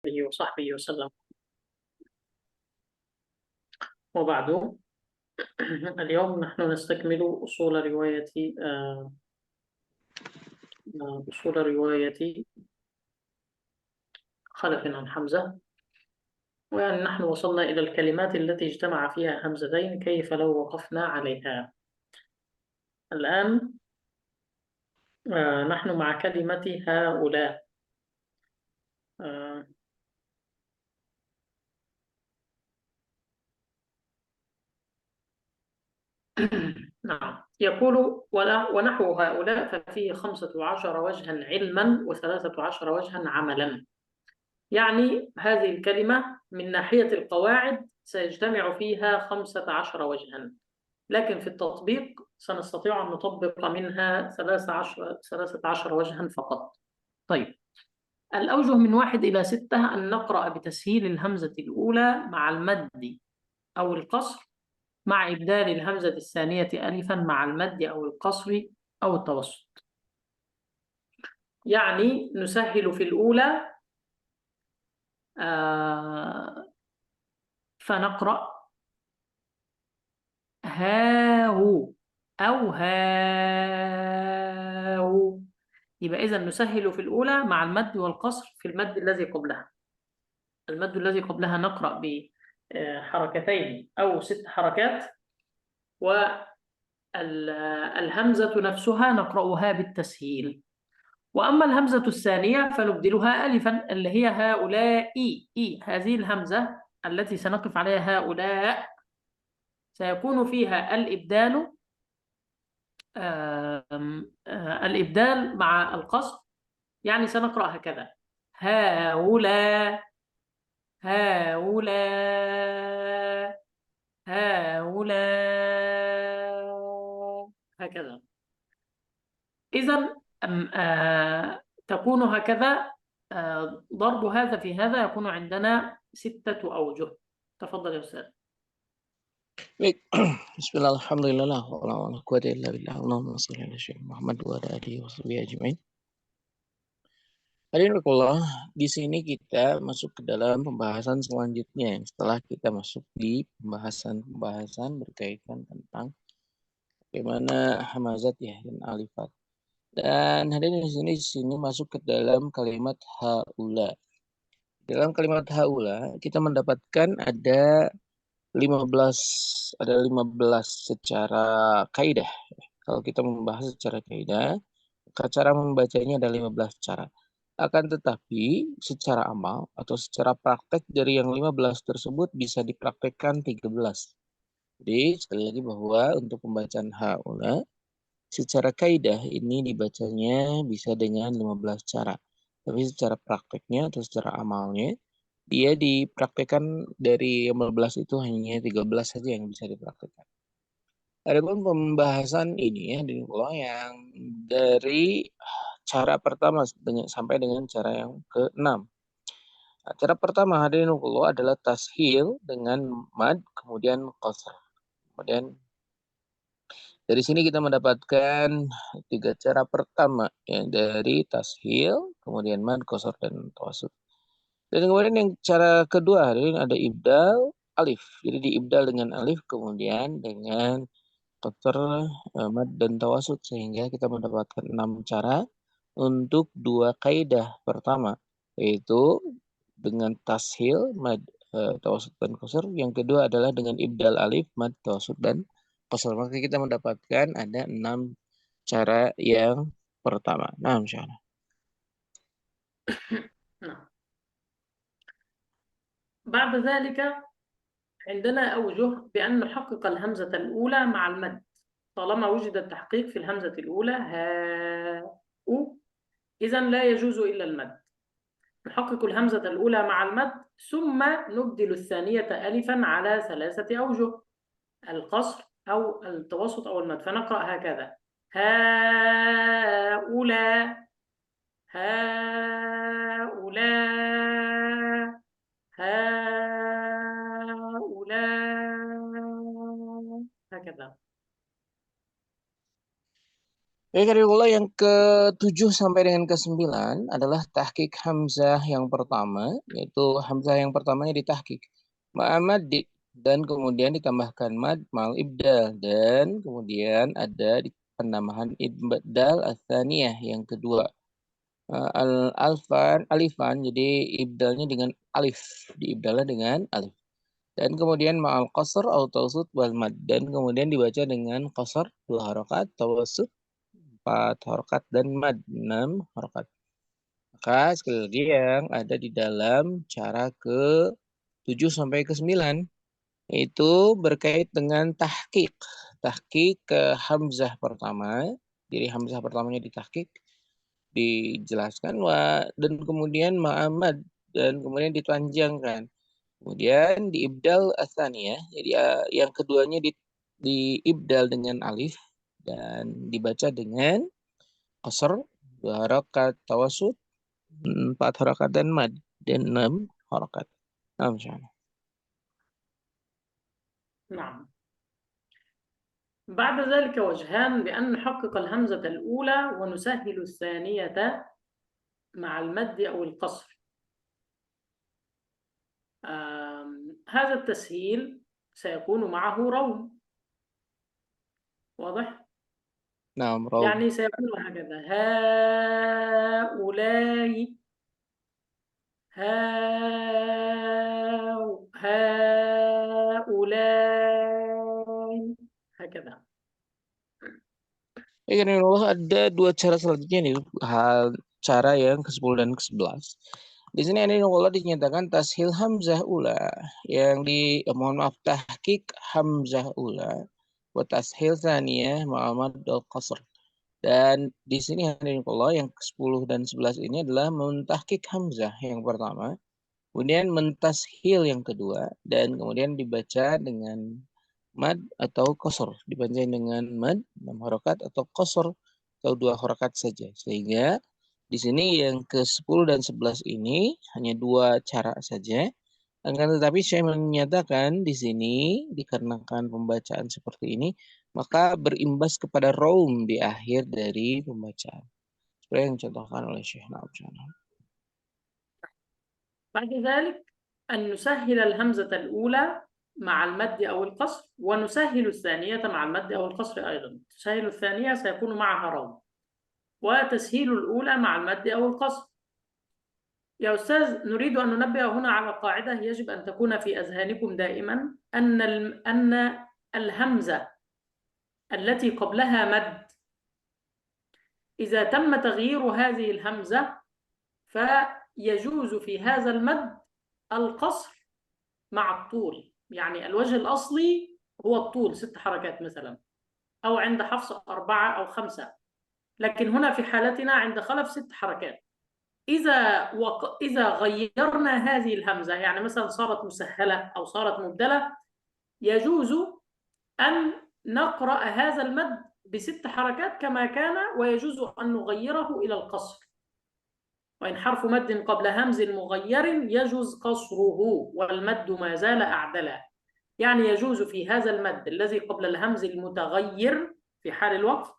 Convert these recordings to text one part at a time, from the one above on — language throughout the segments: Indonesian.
آله وصحبه وسلم. وبعد اليوم نحن نستكمل آه، أصول رواية خلف عن حمزة. ويعني نحن وصلنا إلى الكلمات التي اجتمع فيها همزتين، كيف لو وقفنا عليها. الآن نحن مع كلمة هؤلاء. آه، نعم، يقول ونحو هؤلاء ففيه 15 وجها علما و13 وجها عملا. يعني هذه الكلمة من ناحية القواعد سيجتمع فيها 15 وجها، لكن في التطبيق سنستطيع أن نطبق منها 13 وجها فقط. طيب، الأوجه من 1 إلى 6 أن نقرأ بتسهيل الهمزة الأولى مع المد أو القصر، مع إبدال الهمزة الثانية ألفا مع المد أو القصر أو التوسط. يعني نسهل في الأولى فنقرأ هاو أو هاو. يبقى إذا نسهل في الأولى مع المد والقصر في المد الذي قبلها. المد الذي قبلها نقرأ بحركتين أو 6 حركات، والهمزة نفسها نقرأها بالتسهيل. وأما الهمزة الثانية فنبدلها ألفا، اللي هي هؤلاء. هذه الهمزة التي سنقف عليها هؤلاء سيكون فيها الإبدال مع القصر. يعني سنقرأ هكذا: هؤلاء هؤلاء هؤلاء، هكذا. إذا تكون هكذا. ضرب هذا في هذا يكون عندنا 6 أوجه. تفضل يا أستاذ. Baik, Bismillah, Alhamdulillah, wala quwwata illa billah, Allahumma sholli ala sayyidina Muhammad wa ala alihi washabihi ajmain. Hadirin, di sini kita masuk ke dalam pembahasan selanjutnya setelah kita masuk di pembahasan berkaitan tentang bagaimana hamazat ya dan alifat. Dan hadirin di sini masuk ke dalam kalimat haula. Dalam kalimat haula kita mendapatkan ada 15 secara kaidah. Kalau kita membahas secara kaidah, cara membacanya ada 15 cara. Akan tetapi secara amal atau secara praktek dari yang 15 tersebut bisa dipraktekkan 13. Jadi sekali lagi bahwa untuk pembacaan haula secara kaidah ini dibacanya bisa dengan 15 cara. Tapi secara prakteknya atau secara amalnya dia dipraktekkan dari 15 itu hanya 13 saja yang bisa dipraktekkan. Adapun pembahasan ini ya di pulau yang dari cara pertama sampai dengan cara yang ke-6. Nah, cara pertama hadirin Allah adalah tashil dengan mad kemudian qasr. Kemudian dari sini kita mendapatkan 3 cara pertama ya, dari tashil, kemudian mad, qasr dan tawasud. Dan kemudian yang cara kedua hadirin ada ibdal alif. Jadi diibdal dengan alif kemudian dengan qasr, mad dan tawasud sehingga kita mendapatkan 6 cara untuk 2 kaidah pertama, yaitu dengan tashil, mad, tawasud dan qasr. Yang kedua adalah dengan ibdal alif, mad, tawasud dan qasr. Maka kita mendapatkan ada 6 cara yang pertama. Nah, insyaallah. بعد ذلك عندنا أوجه بأن نحقق الهمزة الأولى مع المد طالما وجد التحقيق في الهمزة الأولى هاء، إذن لا يجوز إلا المد. نحقق الهمزة الأولى مع المد ثم نبدل الثانية ألفا على 3 أوجه: القصر أو التوسط أو المد. فنقرأ هكذا: هؤلاء هؤلاء هؤلاء، هكذا. Kategori yang ke-7 sampai dengan ke-9 adalah tahqiq hamzah yang pertama, yaitu hamzah yang pertamanya ditahqiq ma'amad dan kemudian ditambahkan mad mal ibdal dan kemudian ada penambahan ibdal ats-tsaniyah yang kedua. Alifan jadi ibdalnya dengan alif, diibdalnya dengan alif. Dan kemudian ma'al qasr atau tawasud wal mad dan kemudian dibaca dengan qasr 2 harakat, tawasud 4 harokat dan mad 6 harokat. Maka sekali lagi yang ada di dalam cara ke-7 sampai ke-9 itu berkait dengan tahqiq. Tahqiq ke hamzah pertama. Jadi hamzah pertamanya ditahqiq, dijelaskan dan kemudian ma'amad dan kemudian dipanjangkan. Kemudian diibdal ya. Jadi yang keduanya diibdal dengan alif dan dibaca dengan qasr 2 harakat, tawasud 4 harakat dan mad dan 6 harakat. Nah, misalnya. نعم. بعد ذلك وجهان بأن نحقق الهمزة الأولى ونسهل الثانية مع المد أو القصر. هذا التسهيل سيكون معه روم. واضح؟ نعم روم. يعني سيكون هكذا: هؤلاء هؤلاء هكذا. Karena Allah ada dua cara selanjutnya nih, cara yang ke-10 dan ke-11. Di sini Allah dinyatakan tashil hamzah ula yang mohon maaf tahqiq hamzah ula wa tashil tsaniyah ma'amad al qasr. Dan di sini Allah yang ke-10 dan 11 ini adalah mentahqiq hamzah yang pertama, kemudian mentashil yang kedua dan kemudian dibaca dengan mad atau qasr, dibaca dengan mad 6 harakat atau qasr atau 2 harakat saja. Sehingga di sini yang ke-10 dan 11 ini hanya dua cara saja. Akan tetapi saya menyatakan di sini dikarenakan pembacaan seperti ini maka berimbas kepada raum di akhir dari pembacaan. Seperti yang dicontohkan oleh Syekh Na'am. بعد ذلك أن نسهل الهمزة الأولى مع المد أو القصر ونسهل الثانية مع المد أو القصر أيضا. تسهيل الثانية سيكون معها روم وتسهيل الأولى مع المد أو القصر. يا أستاذ نريد أن ننبه هنا على قاعدة يجب أن تكون في أذهانكم دائما أن الهمزة التي قبلها مد إذا تم تغيير هذه الهمزة فيجوز في هذا المد القصر مع الطول. يعني الوجه الأصلي هو الطول 6 حركات مثلا، أو عند حفص 4 أو 5، لكن هنا في حالتنا عند خلف 6 حركات. إذا غيرنا هذه الهمزة يعني مثلا صارت مسهلة أو صارت مبدلة يجوز أن نقرأ هذا المد ب6 حركات كما كان، ويجوز أن نغيره إلى القصر. وإن حرف مد قبل همز مغير يجوز قصره والمد ما زال أعدلا. يعني يجوز في هذا المد الذي قبل الهمز المتغير في حال الوقف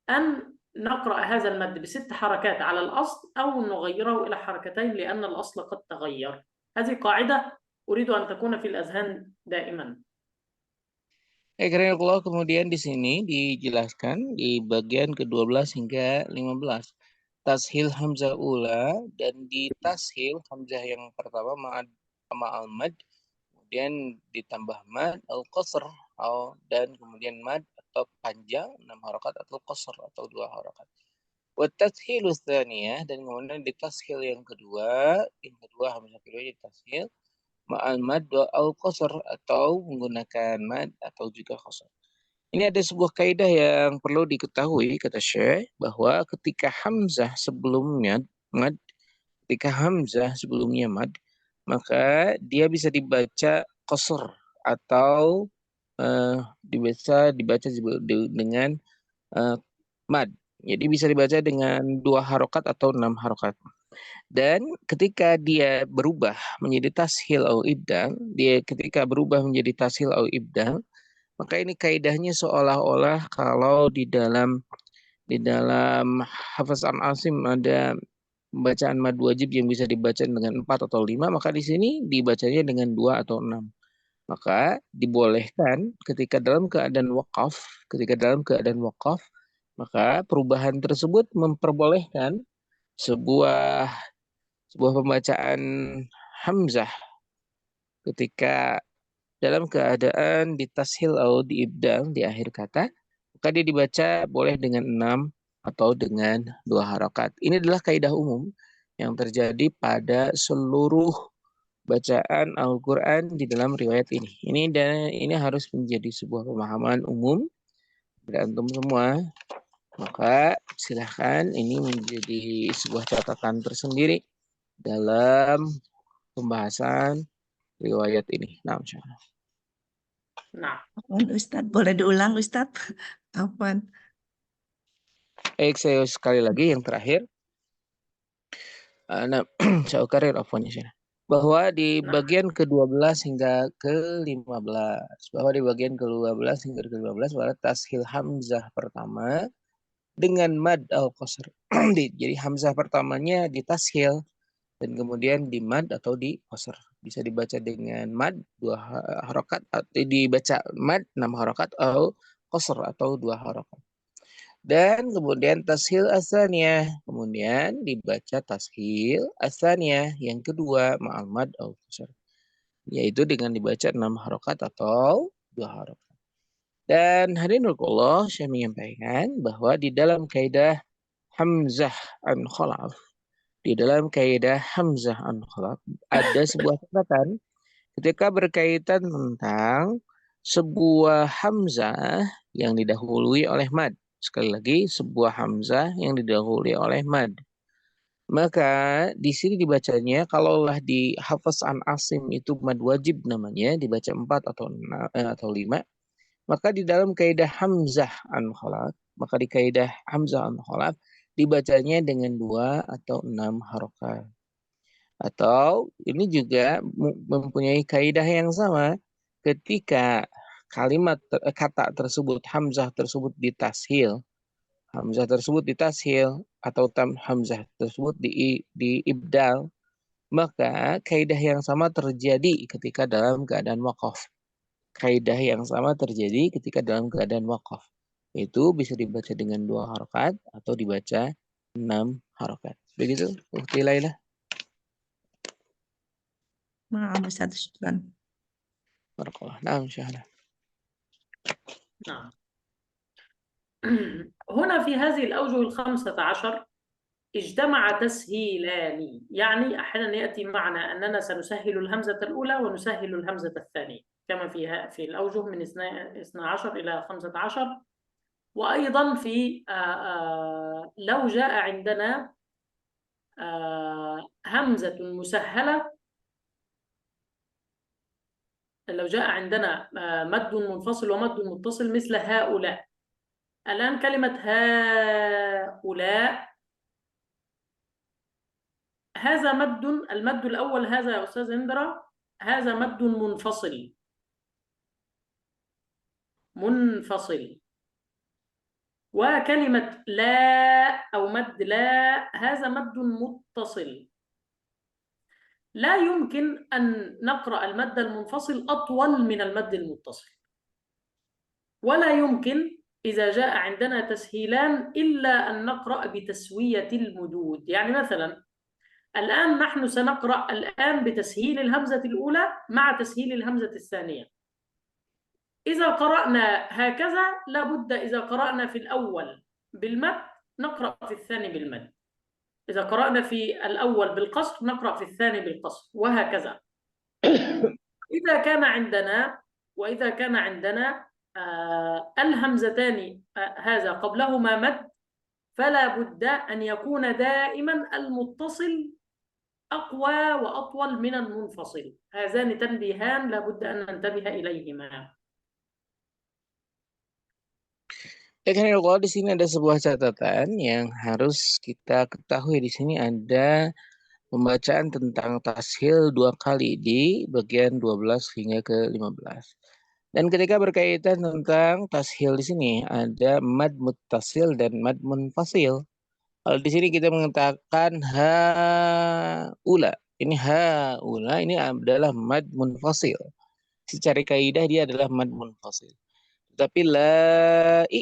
أن نقرأ هذا المد ب6 حركات على الأصل أو نغيره إلى حركتين لأن الأصل قد تغير. هذه قاعدة أريد أن تكون في الأذهان دائما. Karena Allah kemudian di sini dijelaskan di bagian ke-12 hingga 15. Tashil hamzah ula dan di tashil hamzah yang pertama ma'al mad, kemudian ditambah mad al qasr dan kemudian mad atau panjang 6 harakat atau qasr atau 2 harakat. Wa tashil tsaniyah dan kemudian di tashil yang kedua hamzah kedua ditashil ma'al mad al qasr atau menggunakan mad atau juga qasr. Ini ada sebuah kaidah yang perlu diketahui kata Syekh bahwa ketika hamzah sebelumnya mad, maka dia bisa dibaca qasr atau dibaca dengan mad. Jadi bisa dibaca dengan 2 harokat atau 6 harokat. Dan ketika dia berubah menjadi tashil atau ibdal, maka ini kaidahnya seolah-olah kalau di dalam Di dalam Hafaz an Asim ada bacaan mad wajib yang bisa dibaca dengan 4 atau 5, maka di sini dibacanya dengan 2 atau 6. Maka dibolehkan ketika dalam keadaan wakaf, maka perubahan tersebut memperbolehkan sebuah pembacaan hamzah ketika dalam keadaan ditashil atau diibdal di akhir kata, maka dia dibaca boleh dengan 6 atau dengan 2 harokat. Ini adalah kaidah umum yang terjadi pada seluruh bacaan Al-Quran di dalam riwayat ini. Ini harus menjadi sebuah pemahaman umum pada antum semua. Maka silahkan ini menjadi sebuah catatan tersendiri dalam pembahasan riwayat ini. Nah, insyaallah. Nah, Ustadz, boleh diulang Ustadz? Afwan. Saya sekali lagi yang terakhir. Nah, saya ukarir afwannya bahwa di bagian ke-12 hingga ke-15, bahwa di bagian ke-12 hingga ke-15 pada tashil hamzah pertama dengan mad al-qasr. Jadi hamzah pertamanya ditashil dan kemudian di mad atau di qasr. Bisa dibaca dengan mad 2 harokat, atau dibaca mad 6 harokat atau qasr atau 2 harokat. Dan kemudian tashil asaniyah, kemudian dibaca tashil asaniyah yang kedua ma'al mad al qasr, yaitu dengan dibaca 6 harokat atau 2 harokat. Dan hadirin Allah, saya menyampaikan bahwa di dalam kaidah hamzah an khalaf, ada sebuah catatan ketika berkaitan tentang sebuah hamzah yang didahului oleh mad. Sekali lagi, sebuah hamzah yang didahului oleh mad. Maka di sini dibacanya, kalaulah di Hafaz an Asim itu mad wajib namanya, dibaca 4 atau 5. Maka di dalam kaidah hamzah an khalaf, maka di kaidah hamzah an khalaf dibacanya dengan 2 atau 6 harokat. Atau ini juga mempunyai kaidah yang sama ketika kata tersebut, hamzah tersebut ditashil atau hamzah tersebut diibdal, maka kaidah yang sama terjadi ketika dalam keadaan wakaf. Itu bisa dibaca dengan 2 harokat atau dibaca 6 harokat. Begitu, Ukhti Laila. Maaf Ustadz, syukran. Barakallah. Nah, insyaallah. نعم. هنا في هذه الأوجه 15 اجتمع تسهيلان، يعني أحيانا يأتي معنا أننا سنسهل الهمزة الأولى ونسهل الهمزة الثانية كما في الأوجه من 12 إلى 15. وأيضا في لو جاء عندنا همزة مسهلة، لو جاء عندنا مد منفصل ومد متصل مثل هؤلاء. الآن كلمة هؤلاء، هذا المد الأول هذا يا أستاذ هندرة، هذا مد منفصل. وكلمة لا أو مد لا هذا مد متصل. لا يمكن أن نقرأ المد المنفصل أطول من المد المتصل، ولا يمكن إذا جاء عندنا تسهيلان إلا أن نقرأ بتسوية المدود. يعني مثلا الآن نحن سنقرأ الآن بتسهيل الهمزة الأولى مع تسهيل الهمزة الثانية. إذا قرأنا هكذا لابد إذا قرأنا في الأول بالمد نقرأ في الثاني بالمد، إذا قرأنا في الأول بالقصر نقرأ في الثاني بالقصر، وهكذا. وإذا كان عندنا الهمزتان هذا قبلهما مد، فلا بد أن يكون دائما المتصل أقوى وأطول من المنفصل. هذان تنبيهان لا بد أن ننتبه إليهما. Kalau di sini ada sebuah catatan yang harus kita ketahui. Di sini ada pembacaan tentang tashil 2 kali di bagian 12 hingga ke 15. Dan ketika berkaitan tentang tashil di sini ada mad muttasil dan mad munfasil. Kalau di sini kita mengatakan haula, ini haula ini adalah mad munfasil. Secara kaidah dia adalah mad munfasil. Tapi lai,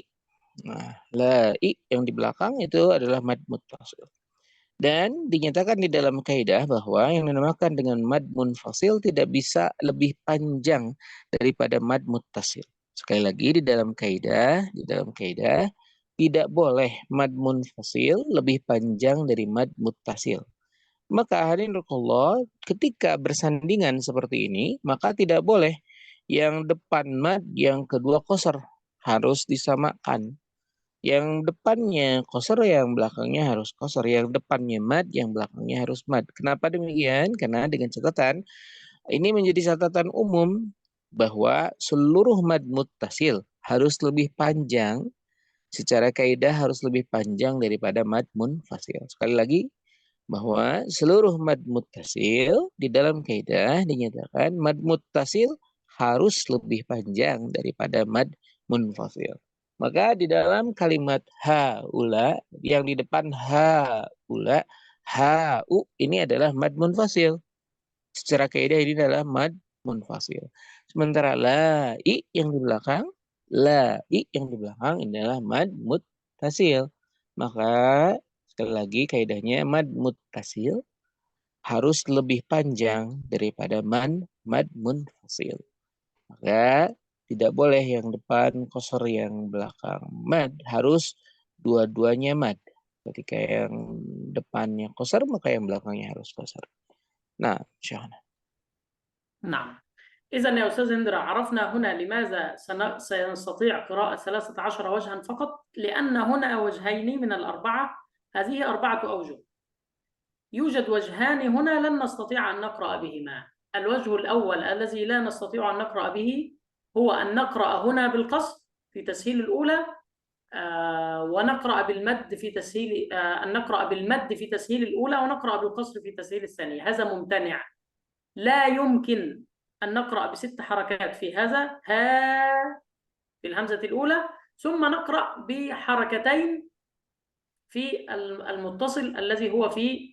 nah lai yang di belakang itu adalah mad muttasil. Dan dinyatakan di dalam kaidah bahwa yang dinamakan dengan mad munfasil tidak bisa lebih panjang daripada mad muttasil. Sekali lagi di dalam kaidah tidak boleh mad munfasil lebih panjang dari mad muttasil. Maka hadirin rahimakumullah, ketika bersandingan seperti ini, maka tidak boleh yang depan mad, yang kedua qasar, harus disamakan. Yang depannya qasar, yang belakangnya harus qasar. Yang depannya mad, yang belakangnya harus mad. Kenapa demikian? Karena dengan catatan, ini menjadi catatan umum bahwa seluruh mad muttasil harus lebih panjang, secara kaidah harus lebih panjang daripada mad munfasil. Sekali lagi, bahwa seluruh mad muttasil di dalam kaidah dinyatakan mad muttasil harus lebih panjang daripada mad munfasil. Maka di dalam kalimat haula yang di depan haula, hau ini adalah mad munfasil. Secara kaidah ini adalah mad munfasil. Sementara lai yang di belakang, ini adalah mad muttasil. Maka sekali lagi kaidahnya mad muttasil harus lebih panjang daripada mad munfasil. Maka tidak boleh yang depan qasar, yang belakang mad, harus dua-duanya mad. Ketika yang depannya qasar, maka yang belakangnya harus qasar. Nah, insyaallah. نعم. إذا يا أستاذ هندرة عرفنا هنا لماذا سنستطيع قراءة 13 وجها فقط، لأن هنا وجهين من الأربعة، هذه 4 أوجه. يوجد وجهان هنا لن نستطيع أن نقرأ بهما. الوجه الأول الذي لا نستطيع أن نقرأ به هو أن نقرأ هنا بالقصر في تسهيل الأولى، ونقرأ بالمد في تسهيل أن نقرأ بالمد في تسهيل الأولى ونقرأ بالقصر في تسهيل الثانية. هذا ممتنع. لا يمكن أن نقرأ ب6 حركات في هذا ها في الهمزة الأولى، ثم نقرأ بحركتين في المتصل الذي هو في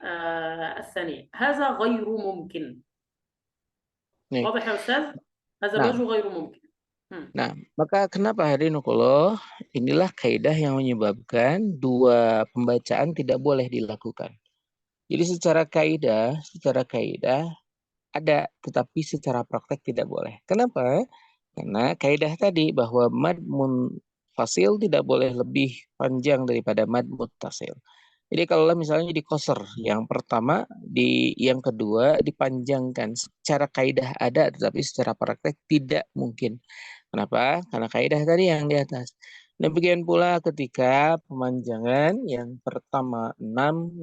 الثانية. هذا غير ممكن. واضح يا أستاذ؟ هذا الوجه غير ممكن. Nah, maka kenapa hadirin Allah, inilah kaidah yang menyebabkan dua pembacaan tidak boleh dilakukan. Jadi secara kaidah ada, tetapi secara praktek tidak boleh. Kenapa? Karena kaidah tadi bahwa mad munfasil tidak boleh lebih panjang daripada mad muttasil. Jadi kalau misalnya di qasar yang pertama, yang kedua dipanjangkan, secara kaidah ada, tetapi secara praktek tidak mungkin. Kenapa? Karena kaidah tadi yang di atas. Demikian pula ketika pemanjangan yang pertama 6,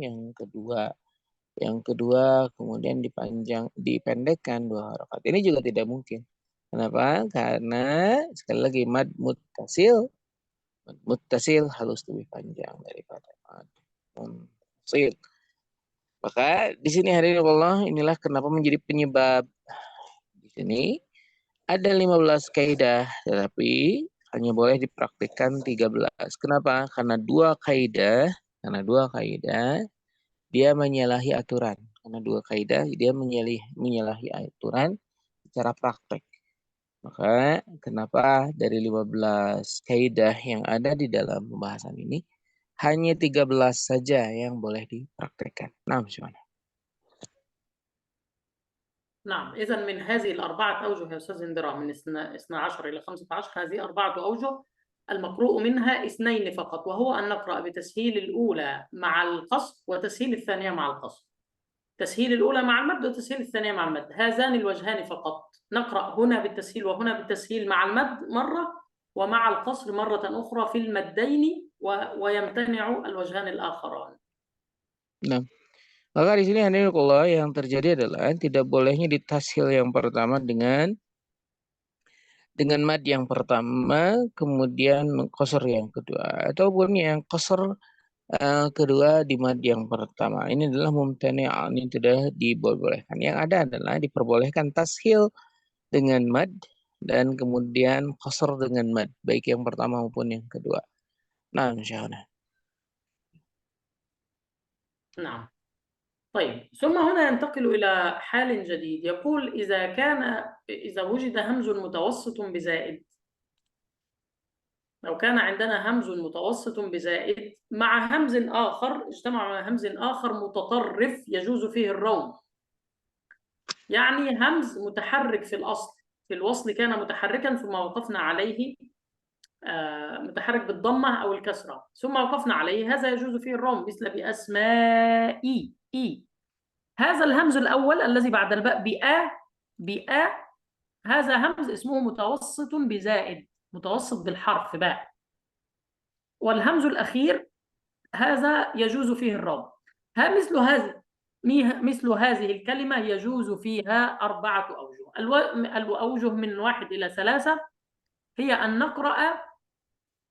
yang kedua kemudian dipendekkan 2 harakat. Ini juga tidak mungkin. Kenapa? Karena sekali lagi mad muttasil harus lebih panjang daripada mad munfasil. Maka di sini hadirin Allah, inilah kenapa menjadi penyebab di sini ada 15 kaidah, tetapi hanya boleh dipraktikkan 13. Kenapa? Karena dua kaidah dia menyalahi aturan. Karena dua kaidah dia menyalahi aturan secara praktek. Maka kenapa dari 15 kaidah yang ada di dalam pembahasan ini hanya 13 saja yang boleh dipraktikkan. Nah, bagaimana? نعم. إذا من هذه ال4 أوجه يا أستاذ هندرة، من 12 إلى 15، هذه 4 أوجه المقروء منها 2 فقط، وهو أن نقرأ بتسهيل الأولى مع القصر وتسهيل الثانية مع القصر. تسهيل الأولى مع المد وتسهيل الثانية مع المد، هذان الوجهان فقط. نقرأ هنا بالتسهيل وهنا بالتسهيل مع المد مرة، ومع القصر مرة أخرى في المدين، ويمتنع الوجهان الآخران. Nah, maka di sini hanilullah yang terjadi adalah tidak bolehnya ditashil yang pertama dengan mad yang pertama, kemudian qasar yang kedua, ataupun yang qasar kedua di mad yang pertama. Ini adalah mumtani'an, ini tidak diperbolehkan. Yang ada adalah diperbolehkan tashil dengan mad dan kemudian qasr dengan mad, baik yang pertama maupun yang kedua. Nah, insyaallah. نعم. طيب ثم هنا ينتقل إلى حال جديد، يقول إذا وجد همز متوسط بزائد، لو كان عندنا همز متوسط بزائد مع همز آخر، اجتمع مع همز آخر متطرف يجوز فيه الروم، يعني همز متحرك في الأصل، في الوصل كان متحركا ثم وقفنا عليه متحرك بالضمة أو الكسرة ثم وقفنا عليه، هذا يجوز فيه الروم، مثل بأسمائي إي. هذا الهمز الأول الذي بعد الباء بآ، هذا همز اسمه متوسط بزائد، متوسط بالحرف باء. والهمز الأخير هذا يجوز فيه الروم. مثل هذه الكلمة يجوز فيها 4 أوجه. الأوجه من 1 إلى 3 هي أن نقرأ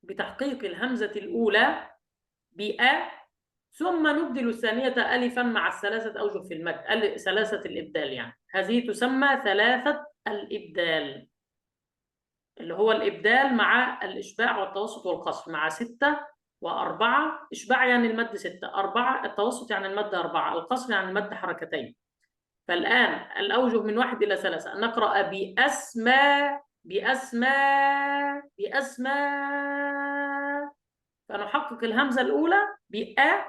بتحقيق الهمزة الأولى بآ ثم نبدل الثانية ألفا مع الثلاثة أوجه في المد، ثلاثة الإبدال، يعني هذه تسمى ثلاثة الإبدال، اللي هو الإبدال مع الإشباع والتوسط والقصر، مع 6 و4. إشباع يعني المد 6، 4 التوسط يعني المد 4، القصر يعني المد حركتين. فالآن الأوجه من 1 إلى 3 أن نقرأ بأسماء، فنحقق الهمزة الأولى بآ،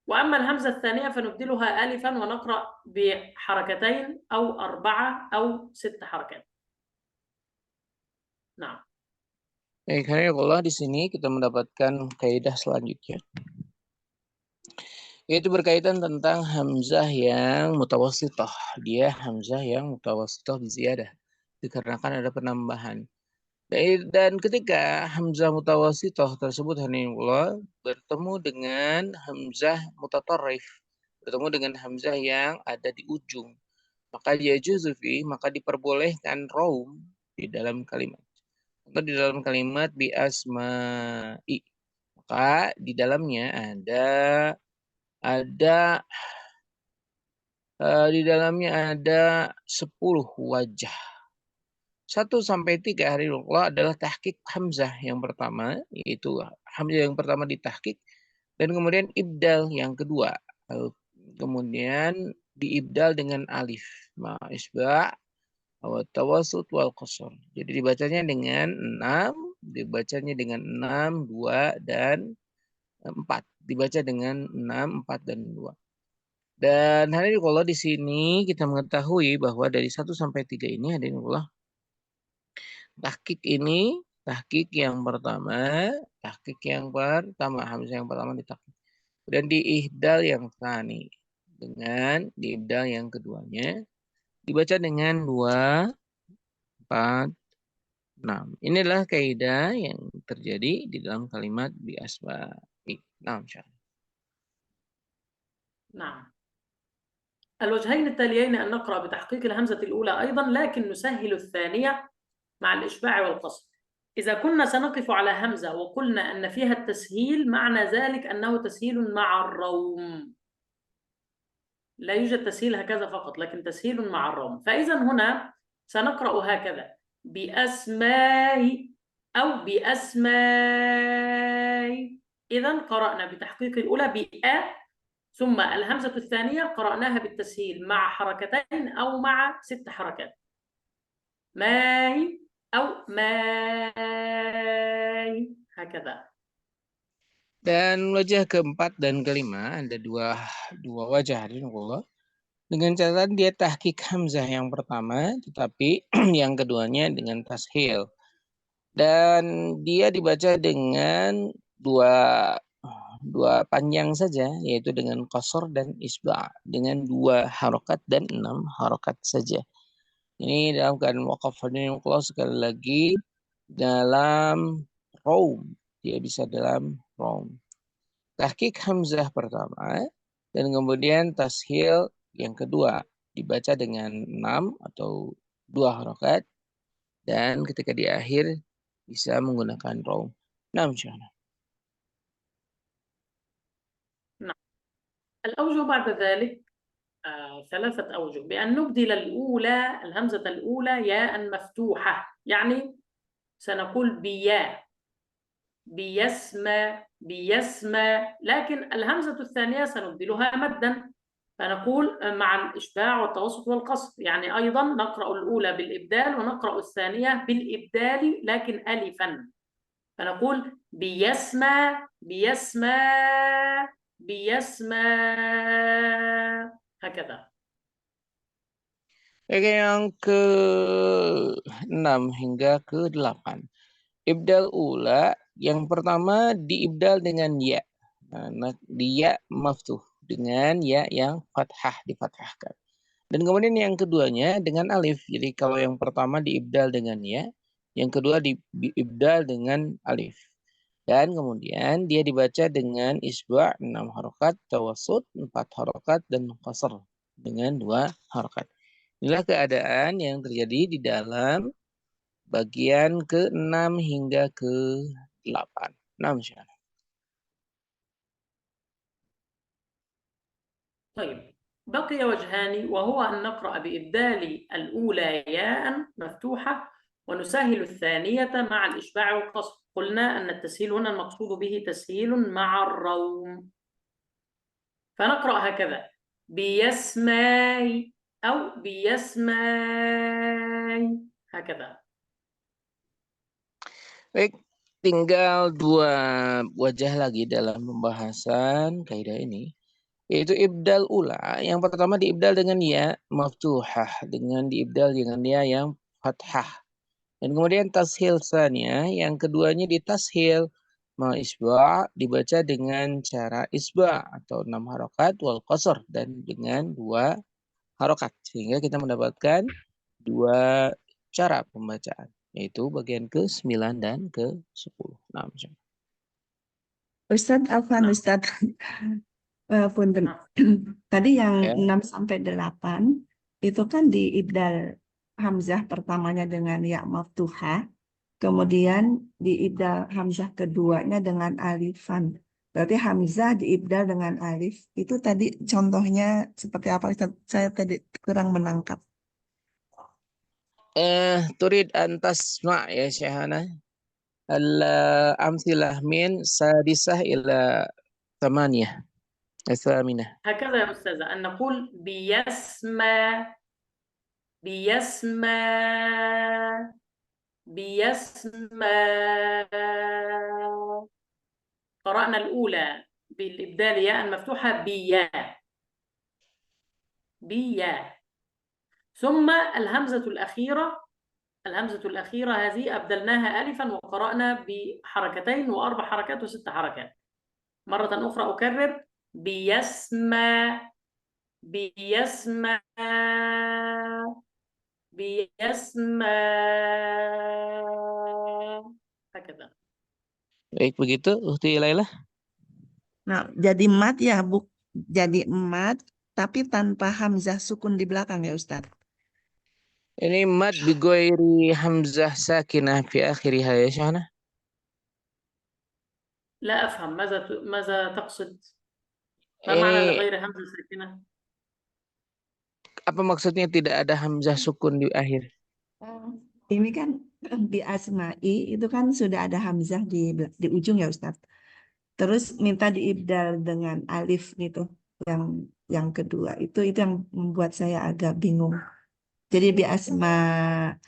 وأما الهمزة الثانية فنبدلها ألفا ونقرأ بحركتين أو 4 أو 6 حركات. Nah, Karena Allah di sini kita mendapatkan kaidah selanjutnya, yaitu berkaitan tentang hamzah yang mutawassithah. Dia hamzah yang mutawassithah biziyadah, dikarenakan ada penambahan. Dan ketika hamzah mutawassithah tersebut hanifullah bertemu dengan hamzah mutatarrif, bertemu dengan hamzah yang ada di ujung, maka yajuzu fi, maka diperbolehkan raum di dalam kalimat. Atau di dalam kalimat bi asma'i, maka di dalamnya ada 10 wajah. 1 sampai 3 hari Allah adalah tahqiq hamzah yang pertama, yaitu hamzah yang pertama ditahqiq, dan kemudian ibdal yang kedua, kemudian diibdal dengan alif ma isba' wa tawassut wal qasr. Jadi dibacanya dengan 6, dibacanya dengan 6, 2 dan 4. Dibaca dengan 6, 4 dan 2. Dan hadirin Allah di sini kita mengetahui bahwa dari 1 sampai 3 ini hadirin Allah, tahqiq ini, tahqiq yang pertama, hamzah yang pertama ditahqiq. Dan diihdal yang tsani, dengan diibdal yang keduanya, dibaca dengan 2, 4, 6. Inilah kaidah yang terjadi di dalam kalimat bi asma'i. Nah, insyaallah. نعم. الوجهين التاليين أن نقرأ بتحقيق الهمزة الأولى أيضا، لكن نسهل الثانية مع الإشباع والقصر. إذا كنا سنقف على همزة وقلنا أن فيها التسهيل، معنى ذلك أنه تسهيل مع الروم، لا يوجد تسهيل هكذا فقط، لكن تسهيل مع الروم. فإذا هنا سنقرأ هكذا بأسماء أو بأسماء. إذا قرأنا بتحقيق الأولى بأ، ثم الهمزة الثانية قرأناها بالتسهيل مع حركتين أو مع 6 حركات، ماي أو ماي، هكذا. Dan wajah keempat dan kelima ada dua wajah hadirin Allah. Dengan catatan dia tahqiq hamzah yang pertama, tetapi yang keduanya dengan tashil. Dan dia dibaca dengan dua panjang saja, yaitu dengan qasr dan isba', dengan 2 harokat dan 6 harokat saja. Ini dalam keadaan waqaf hadirin Allah, sekali lagi dalam raum, dia bisa dalam raum. Tahqiq hamzah pertama dan kemudian tashil yang kedua dibaca dengan 6 atau 2 harokat, dan ketika di akhir bisa menggunakan raum. Nah, insyaallah. الأوجه بعد ذلك ثلاثة أوجه، بأن نبدل الأولى الهمزة الأولى ياء مفتوحة، يعني سنقول بيا، بيسمى بيسمى، لكن الهمزة الثانية سنبدلها مدا، فنقول مع الإشباع والتوسط والقصر، يعني أيضا نقرأ الأولى بالإبدال ونقرأ الثانية بالإبدال لكن ألفا، فنقول بيسمى بيسمى بيسمى، هكذا. Oke, yang ke-6 hingga ke-8. Ibdal ula, yang pertama diibdal dengan ya. Nah, dia maftuh dengan ya yang fathah, difathahkan. Dan kemudian yang keduanya dengan alif. Jadi kalau yang pertama diibdal dengan ya, yang kedua diibdal dengan alif. Dan kemudian dia dibaca dengan isba' 6 harokat, tawassut 4 harokat, dan qasr dengan 2 harokat. Inilah keadaan yang terjadi di dalam bagian ke-6 hingga ke-8. 6 Syah. طيب، بقي وجهان، وهو أن نقرأ بإبدال الأولى ياء مفتوحة ونسهل الثانية مع الإشباع والقصر. قلنا أن التسهيل هنا المقصود به تسهيل مع الروم، فنقرأ هكذا بيسماي أو بيسماي، هكذا. Baik, tinggal 2 wajah lagi dalam pembahasan kaidah ini, yaitu ibdal ula. Yang pertama diibdal dengan ya maftuhah, dengan diibdal dengan ya yang fathah. Dan kemudian tashil tsaniyah, yang keduanya ditashil ma isba' dibaca dengan cara isba' atau 6 harokat wal qasr, dan dengan 2 harokat, sehingga kita mendapatkan 2 cara pembacaan, yaitu bagian ke-9 dan ke-10. Nah, Ustadz Afwan, Ustadz. Punten. Tadi yang ya. 6 sampai 8 itu kan diibdal hamzah pertamanya dengan ya maftuhah, kemudian diibdal hamzah keduanya dengan alifan. Berarti hamzah diibdal dengan alif. Itu tadi contohnya seperti apa, Ustadz? Saya tadi kurang menangkap. Turid an tasma' ya Syahana al-amthilah min sadisah ila thamaniyah. هكذا يا أستاذة، أن نقول بيسمى بيسمى بيسمى. قرأنا الأولى بالإبدال ياء مفتوحة بيا بيا، ثم الهمزة الأخيرة هذه أبدلناها ألفا وقرأنا بحركتين و4 حركات و6 حركات. مرة أخرى أكرر بيسمى بيسمى بيسمى، هكذا. Baik, begitu Ukhti Laila. Nah, jadi mat ya, jadi mat tapi tanpa hamzah sukun di belakang ya Ustadz. Ini mad bigoiri hamzah sakinah fi akhiriha ya Syahana. لا أفهم ماذا تقصد؟ ما معنى Ini لغير همزة ساكنة؟ apa maksudnya tidak ada hamzah sukun di akhir? Ini kan di asma'i itu kan sudah ada hamzah di ujung ya Ustadz. Terus minta diibdal dengan alif gitu. Yang kedua itu yang membuat saya agak bingung. Jadi di asma'i-nya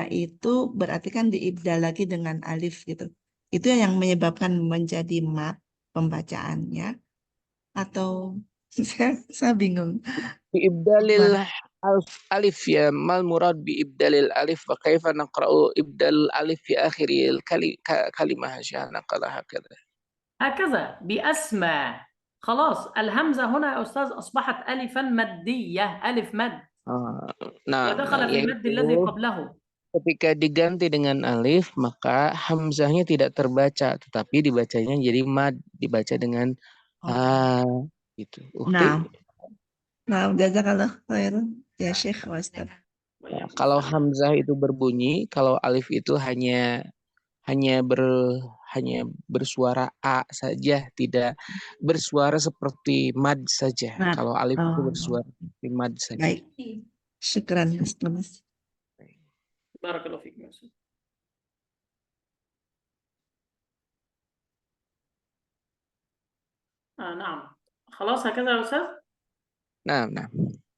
itu berarti kan diibdal lagi dengan alif gitu. Itu yang menyebabkan menjadi mat pembacaannya, atau saya bingung. Biibdalil alif ya, mal murad biibdalil alif wa kaifa naqra'u ibdal alif fi akhiril kalimah Syahana qala hakadha. هكذا بأسمى. خلاص الهمزة هنا يا أستاذ أصبحت ألفا مادية، ألف مد، Nah, ودخل في المد yaitu الذي قبله. ketika diganti dengan alif, maka hamzahnya tidak terbaca, tetapi dibacanya jadi mad, dibaca dengan gitu. Nah, jazakallah khairan ya Syekh Ustaz. Kalau hamzah itu berbunyi, kalau alif itu hanya hanya bersuara A saja, tidak bersuara seperti mad saja. Mad. Kalau alif itu Oh, bersuara seperti mad saja. baik. Syukran, Mas. Barakallahu fiik ya Ustaz. نعم خلاص هكذا يا أستاذ. نعم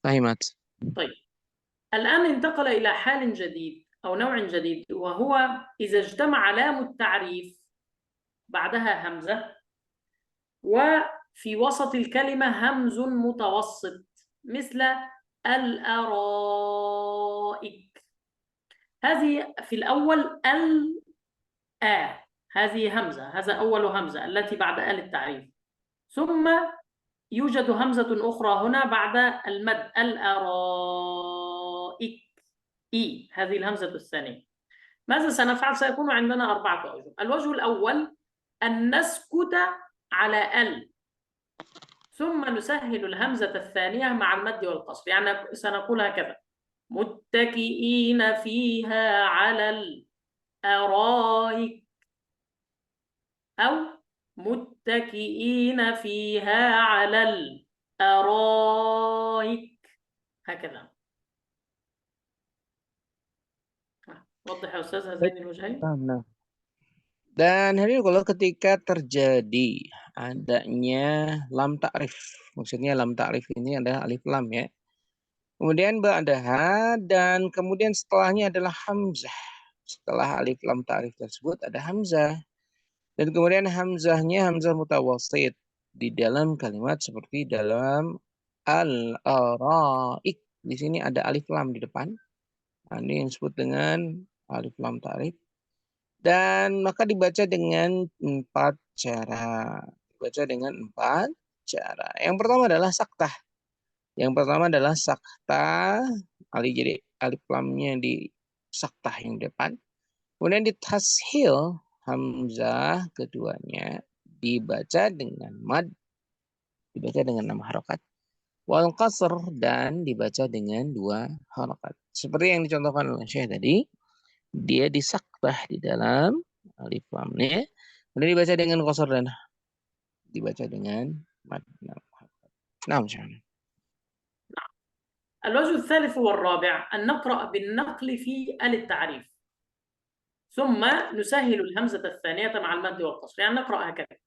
فهمت. طيب الآن انتقل إلى حال جديد أو نوع جديد، وهو إذا اجتمع لام التعريف بعدها همزة وفي وسط الكلمة همز متوسط مثل الأرائك. هذه في الأول هذه همزة، هذا أول همزة التي بعد التعريف، ثم يوجد همزة أخرى هنا بعد المد الأرائك هذه الهمزة الثانية. ماذا سنفعل؟ سيكون عندنا 4 أوجه. الوجه الأول أن نسكت على ثم نسهل الهمزة الثانية مع المد والقصر، يعني سنقول هكذا: متكئين فيها على الأرائك، أو متكئين فيها على الأرائك، هكذا. وضح يا أستاذ هذين الوجهين. Nah. Dan hari ini kalau ketika terjadi adanya lam ta'rif, maksudnya lam ta'rif ini adalah alif lam ya. Kemudian ba'daha dan kemudian setelahnya adalah hamzah. Setelah alif lam ta'rif tersebut ada hamzah. Dan kemudian hamzahnya hamzah mutawassit di dalam kalimat seperti dalam al-araik. Di sini ada alif lam di depan. Nah, ini yang disebut dengan alif lam ta'rif. Dan maka dibaca dengan 4 cara. Dibaca dengan 4 cara. Yang pertama adalah saktah. Jadi alif lamnya di saktah yang depan. Kemudian di tashil hamzah keduanya dibaca dengan mad, dibaca dengan 6 harokat. Wal qasr dan dibaca dengan 2 harokat. Seperti yang dicontohkan oleh Syekh tadi, dia disaktah di dalam alif lamnya, kemudian dibaca dengan qasr dan dibaca dengan mad. Nah, misalnya. الوجه الثالث والرابع أن نقرأ بالنقل في التعريف ثم نسهل الهمزة الثانية مع المد والقصر، يعني نقرأ هكذا: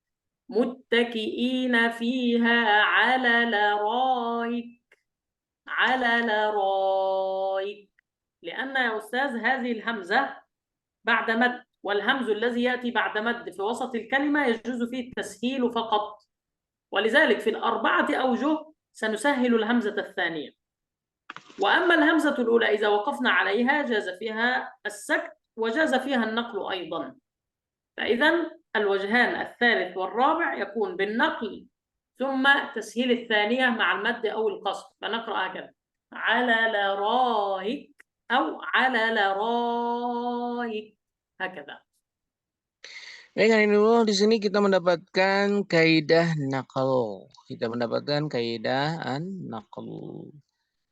متكئين فيها على الأرائك، لأن يا أستاذ هذه الهمزة بعد مد، والهمز الذي يأتي بعد مد في وسط الكلمة يجوز فيه التسهيل فقط، ولذلك في ال4 أوجه سنسهل الهمزة الثانية. وأما الهمزة الأولى إذا وقفنا عليها جاز فيها السكت وجاز فيها النقل أيضا. فإذا الوجهان الثالث والرابع يكون بالنقل ثم تسهيل الثانية مع المد أو القصر، فنقرأ هكذا: على الأرائك أو على الأرائك، هكذا. Baik, dulu di sini kita mendapatkan kaidah naqal. Naqal.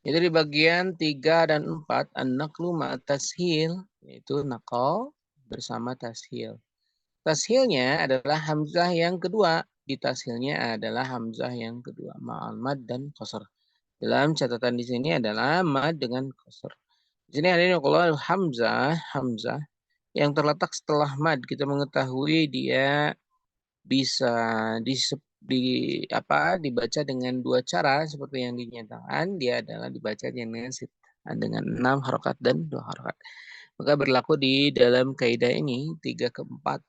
Itu di bagian 3 dan 4 an-naqlu ma'at tashil, yaitu naqal bersama tashil. Tashilnya adalah hamzah yang kedua. Di tashilnya adalah hamzah yang kedua ma'al mad dan qasr. Dalam catatan di sini adalah mad dengan qasr. Di sini ada kalau hamzah yang terletak setelah mad, kita mengetahui dia bisa dibaca dengan 2 cara seperti yang dinyatakan. Dia adalah dibaca dengan 6 harokat dan 2 harokat. Maka berlaku di dalam kaidah ini 3 ke 4.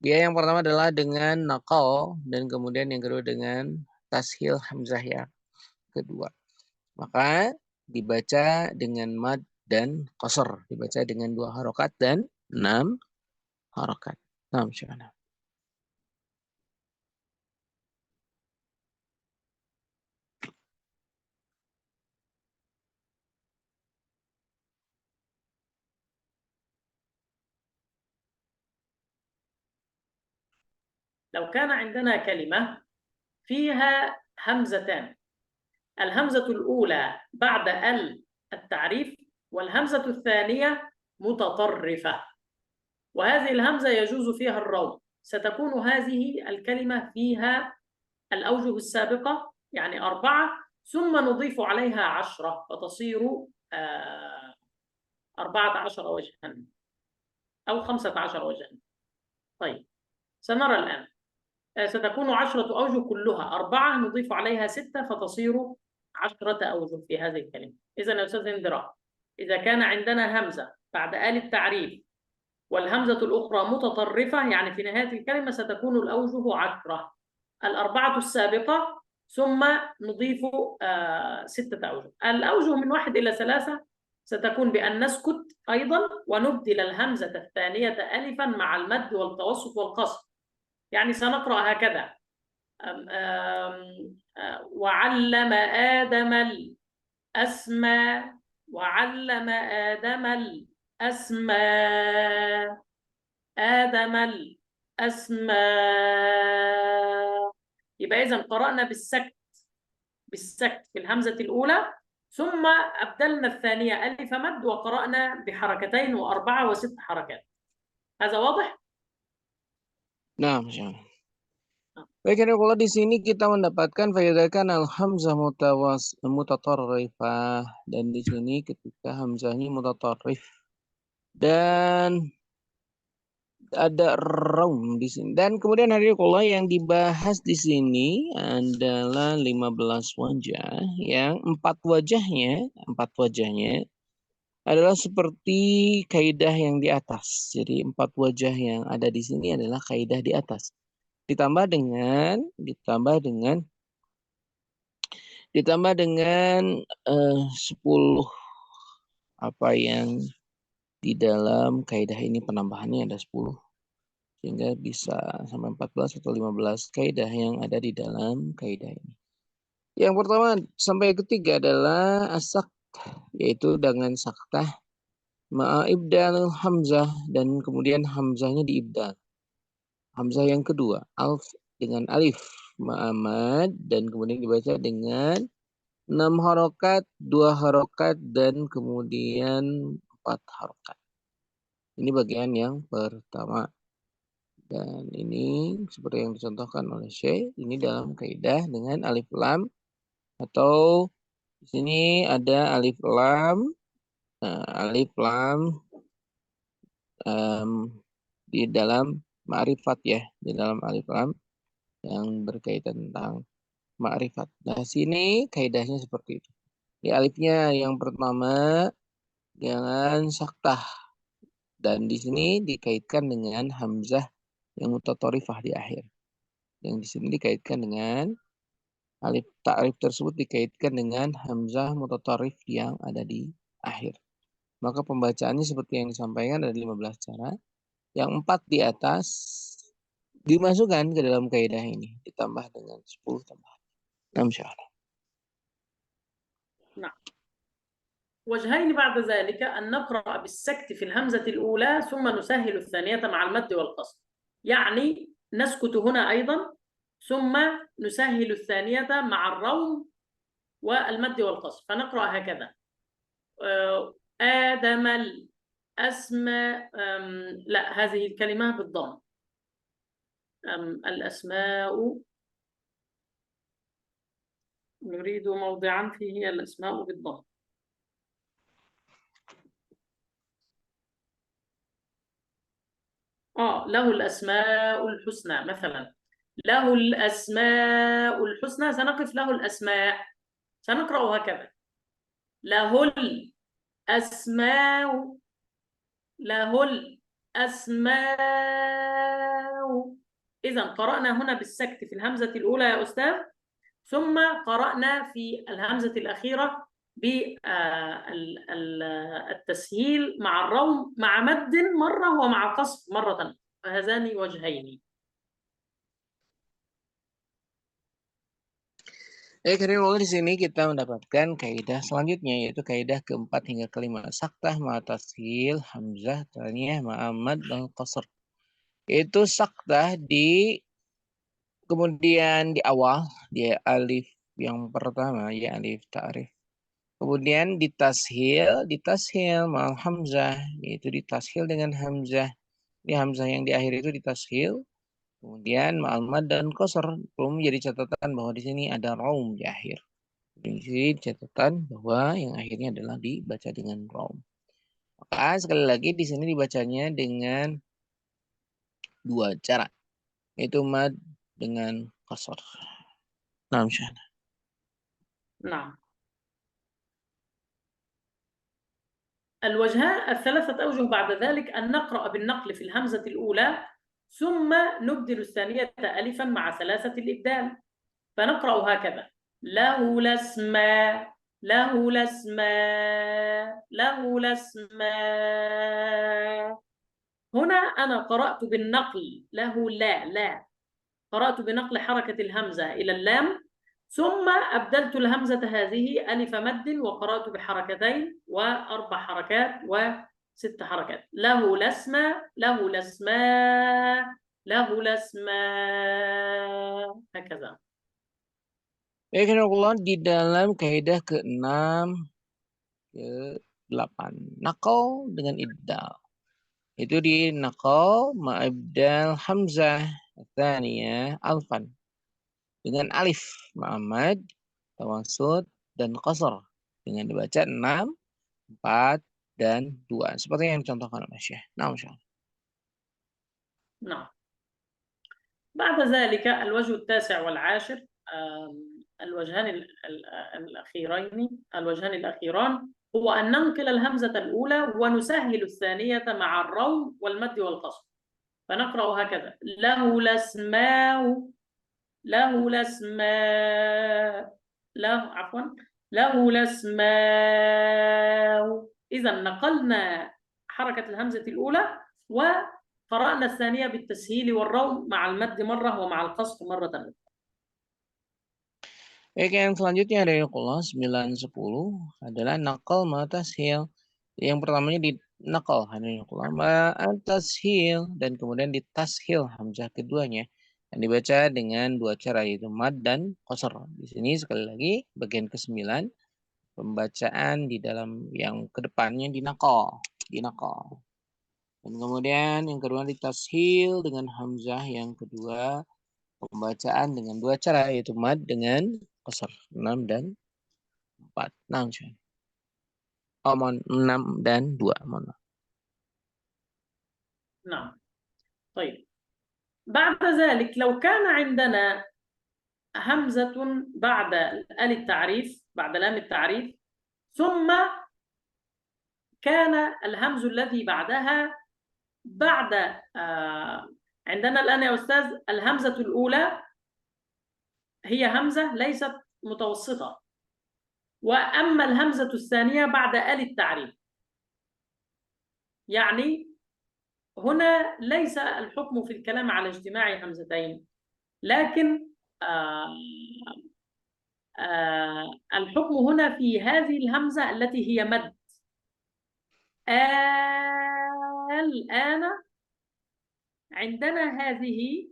Dia yang pertama adalah dengan naqal dan kemudian yang kedua dengan tashil hamzah yang kedua. Maka dibaca dengan mad dan qasr, dibaca dengan 2 harokat dan 6 harokat. Nah, misalnya. لو كان عندنا كلمة فيها همزتان، الهمزة الأولى بعد التعريف والهمزة الثانية متطرفة، وهذه الهمزة يجوز فيها الروم، ستكون هذه الكلمة فيها الأوجه السابقة يعني 4 ثم نضيف عليها 10 فتصير 14 وجها أو 15 وجها. طيب سنرى الآن. ستكون 10 أوجه كلها 4 نضيف عليها 6 فتصير 10 أوجه في هذه الكلمة. إذا يا أستاذ اندراء، إذا كان عندنا همزة بعد آل التعريف والهمزة الأخرى متطرفة يعني في نهاية الكلمة ستكون الأوجه 10 الأربعة السابقة ثم نضيف 6 أوجه. الأوجه من 1 إلى 3 ستكون بأن نسكت أيضا ونبدل الهمزة الثانية ألفا مع المد والتوسط والقصر. يعني سنقرأ هكذا: وعلم آدم الأسماء، وعلم آدم الأسماء، آدم الأسماء. يبقى إذا قرأنا بالسكت في الهمزة الأولى ثم أبدلنا الثانية ألف مد وقرأنا بحركتين و4 و6 حركات. هذا واضح؟ Nah, Masya. Baik, kalau di sini kita mendapatkan faedah al-hamzah mutatarrifah, dan di sini ketika hamzahnya mutatarrif dan ada raum di sini. Dan kemudian hadirin yang dibahas di sini adalah 15 wajah yang 4 wajahnya adalah seperti kaidah yang di atas. Jadi 4 wajah yang ada di sini adalah kaidah di atas. Ditambah dengan 10 apa yang di dalam kaidah ini, penambahannya ada 10 sehingga bisa sampai 14 atau 15 kaidah yang ada di dalam kaidah ini. Yang pertama sampai ketiga adalah asak, yaitu dengan saktah ma'ibdal hamzah dan kemudian hamzahnya diibdal. Hamzah yang kedua alf dengan alif ma'amad dan kemudian dibaca dengan 6 harokat, 2 harokat dan kemudian 4 harokat. Ini bagian yang pertama. Dan ini seperti yang dicontohkan oleh Syekh, ini dalam kaidah dengan alif lam, atau di sini ada alif lam, di dalam ma'rifat ya, di dalam alif lam yang berkaitan tentang ma'rifat. Nah, sini kaidahnya seperti itu. Di alifnya yang pertama dengan saktah, dan di sini dikaitkan dengan hamzah yang mutatarifah di akhir. Yang di sini dikaitkan dengan alif ta'rif tersebut dikaitkan dengan hamzah mutatarif yang ada di akhir. Maka pembacaannya seperti yang disampaikan ada 15 cara. Yang 4 di atas dimasukkan ke dalam kaidah ini ditambah dengan 10 tambahan. Insyaallah. نعم. وجهين بعد ذلك أن نقرأ بالسكت في الهمزة الأولى ثم نسهل الثانية مع المد والقصر. يعني نسكت هنا أيضا ثم نسهل الثانية مع الروم والمد والقصر. فنقرأ هكذا: آدم الأسماء، لا هذه الكلمة بالضم، الأسماء نريد موضعا فيه الأسماء بالضم. له الأسماء الحسنى مثلا، له الأسماء الحسنى، سنقف له الأسماء، سنقرأ هكذا: له الأسماء، له الأسماء. إذا قرأنا هنا بالسكت في الهمزة الأولى يا أستاذ، ثم قرأنا في الهمزة الأخيرة بالتسهيل مع الروم مع مد مرة ومع قصف مرة. فهذان وجهين. Karena di sini kita mendapatkan kaidah selanjutnya, yaitu kaidah keempat hingga kelima, saktah ma'tasil hamzah taniyah ma'amad dan qasr. Itu saktah kemudian di awal dia alif yang pertama ya alif ta'rif. Kemudian ditashil ma'al hamzah, yaitu ditashil dengan hamzah. Ini hamzah yang di akhir itu ditashil Kemudian ma'al mad dan qasr. Perlu menjadi catatan bahwa di sini ada raum di akhir. Di sini catatan bahwa yang akhirnya adalah dibaca dengan raum. Maka sekali lagi di sini dibacanya dengan dua cara, yaitu mad dengan qasr. Nah, misalnya. نعم. الثلاثة أوجه بعد ذلك أن نقرأ بالنقل في الهمزة الأولى ثم نبدل الثانية ألفا مع ثلاثة الإبدال، فنقرأ هكذا: له الأسماء له الأسماء له الأسماء. هنا أنا قرأت بالنقل له لا قرأت بنقل حركة الهمزة إلى اللام، ثم أبدلت الهمزة هذه ألف مد وقرأت بحركتين وأربع حركات وست حركات: له الأسماء له الأسماء له الأسماء، هكذا. Baik, Allah di dalam kaidah ke-6 ke-8 naqal dengan ibdal. Itu di naqal ma'ibdal hamzah tsaniyah alfan dengan alif ma'amad tawasud dan qasr dengan dibaca 6, 4 dan 2 seperti yang dicontohkan oleh Syekh. Nah, نعم. بعد ذلك الوجه التاسع والعاشر، الوجهان الأخيران هو أن ننقل الهمزة الأولى ونسهل الثانية مع الروم والمد والقصر، فنقرأ هكذا: له الأسماء له الأسماء له الأسماء. إذا نقلنا حركة الهمزة الأولى وقرأنا الثانية بالتسهيل والروم مع المد مرة ومع القصر مرة أخرى. Baik, yang selanjutnya dari Allah 9, 10 adalah naqal ma tashil. Yang pertamanya di naqal ma tashil dan kemudian di tashil hamzah keduanya yang dibaca dengan dua cara yaitu mad dan qasr. Di sini sekali lagi bagian ke-9 pembacaan di dalam yang kedepannya di naqal. Dan kemudian yang kedua di tashil dengan hamzah, yang kedua pembacaan dengan dua cara yaitu mad dengan qasr 6 dan 4. 6 dan 2. نعم. طيب، بعد ذلك لو كان عندنا همزة بعد التعريف بعد لام التعريف ثم كان الهمز الذي بعدها بعد عندنا الآن يا أستاذ الهمزة الأولى هي همزة ليست متوسطة، وأما الهمزة الثانية بعد التعريف، يعني هنا ليس الحكم في الكلام على اجتماع همزتين، لكن الحكم هنا في هذه الهمزة التي هي مد. الآن عندنا هذه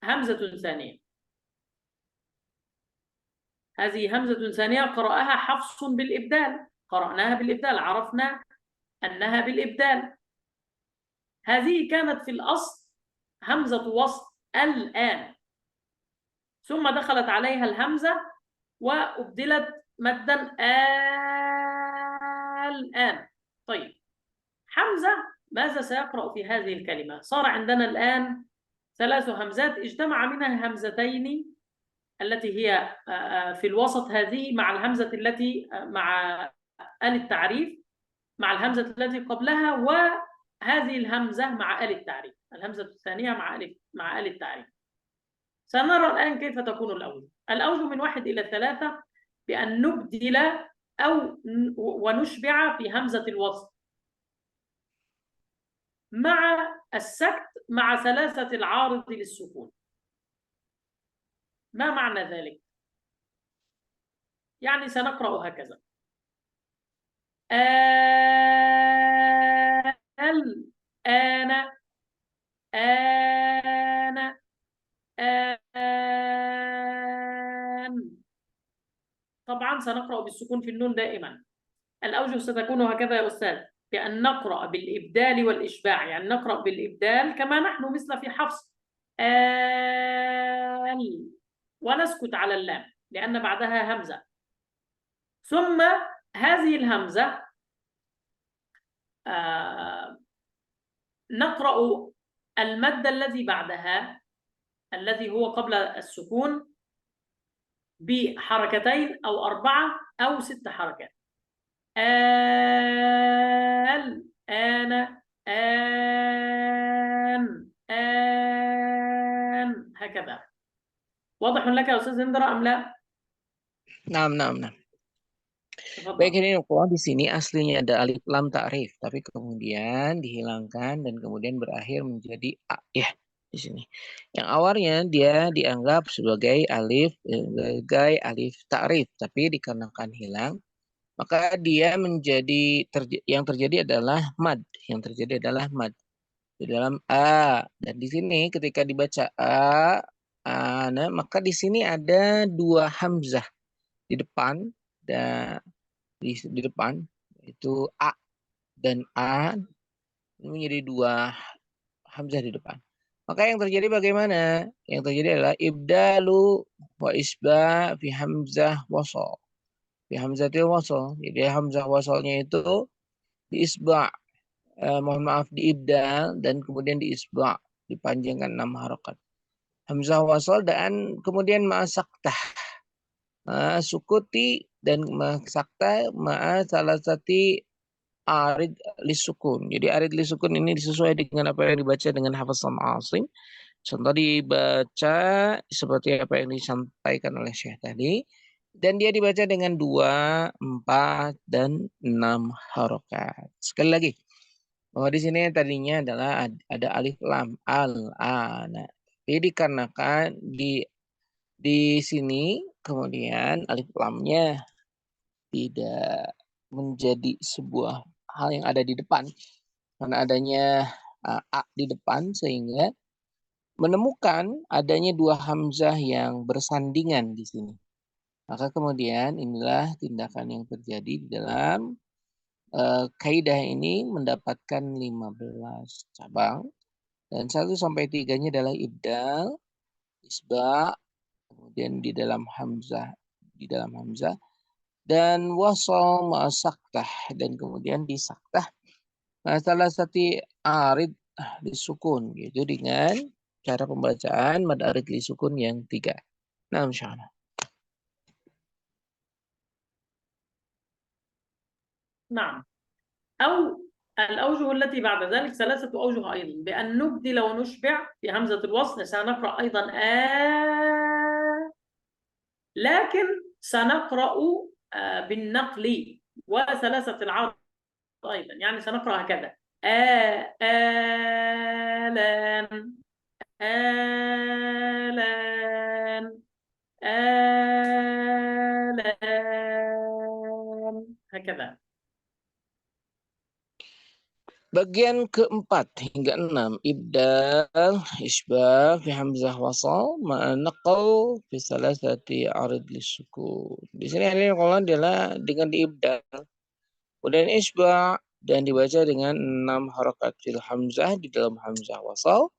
همزة ثانية. هذه همزة ثانية قرأها حفص بالإبدال، قرأناها بالإبدال، عرفنا أنها بالإبدال. هذه كانت في الأصل همزة وصل الآن، ثم دخلت عليها الهمزة وأبدلت مدا الآن. طيب، حمزة ماذا سيقرأ في هذه الكلمة؟ صار عندنا الآن 3 همزات، اجتمع منها همزتين التي هي في الوسط هذه مع الهمزة التي مع التعريف مع الهمزة التي قبلها، وهذه الهمزة مع التعريف، الهمزة الثانية مع التعريف. سنرى الآن كيف تكون الأوجه من 1 إلى 3 بأن نبدل أو ونشبع في همزة الوصل مع السكت مع ثلاثة العارض للسكون. ما معنى ذلك؟ يعني سنقرأ هكذا: الآن طبعا سنقرأ بالسكون في النون دائما. الأوجه ستكون هكذا يا أستاذ، بأن نقرأ بالإبدال والإشباع، يعني نقرأ بالإبدال كما نحن مثل في حفص آل، ونسكت على اللام لأن بعدها همزة، ثم هذه الهمزة نقرأ المد الذي بعدها الذي هو قبل السكون بحركتين أو 4 أو 6 حركات. آن آن آن آن، هكذا. واضح لك يا أستاذ إندرا أم لا؟ Nah. تفضل. Baik, ini kalau di sini aslinya ada alif lam ta'rif, tapi kemudian dihilangkan dan kemudian berakhir menjadi a ya di sini. Yang awalnya dia dianggap sebagai alif ta'rif, tapi dikarenakan hilang, maka dia menjadi yang terjadi adalah mad, di dalam a, dan di sini ketika dibaca a, nah, maka di sini ada 2 hamzah di depan dan di depan itu a dan a ini menjadi 2 hamzah di depan. Maka yang terjadi bagaimana? Yang terjadi adalah ibdalu wa isba fi hamzah wasal. Fi hamzatil wasal. Jadi hamzah wasalnya itu diisba, mohon maaf diibdal dan kemudian diisba, dipanjangkan 6 harokat. Hamzah wasal dan kemudian ma'asaktah. Sukuti dan ma'asakta salasati arid lisukun. Jadi arid lisukun ini disesuai dengan apa yang dibaca dengan Hafiz sama Asim. Contoh dibaca seperti apa yang disampaikan oleh Syekh tadi. Dan dia dibaca dengan 2, 4, dan 6 harokat. Sekali lagi, bahwa di sini tadinya adalah ada alif lam al-ana. Jadi dikarenakan di sini kemudian alif lamnya tidak menjadi sebuah hal yang ada di depan karena adanya a di depan sehingga menemukan adanya 2 hamzah yang bersandingan di sini. Maka kemudian inilah tindakan yang terjadi di dalam kaidah ini mendapatkan 15 cabang dan 1 sampai 3-nya adalah ibdal, isba, kemudian di dalam hamzah dan wasal ma'asaktah dan kemudian disaktah salah satu arid disukun gitu dengan cara pembacaan mad arid disukun yang 3. Nah, insyaallah. نعم. أو الأوجه التي بعد ذلك 3 أوجه أيضا، بأن نبدل ونشبع في همزة الوصل. سنقرأ أيضا لكن سنقرأ بالنقل و3 العرض أيضا، يعني سنقرأ هكذا آلان آلان آلان، هكذا. Bagian keempat hingga 6, ibdal, isbah, fi hamzah wasal, ma'anaqal, fi salasati arid lisukun. Di sini ada yang adalah dengan diibdal, kemudian isbah, dan dibaca dengan 6 harokat fil hamzah di dalam hamzah wasal,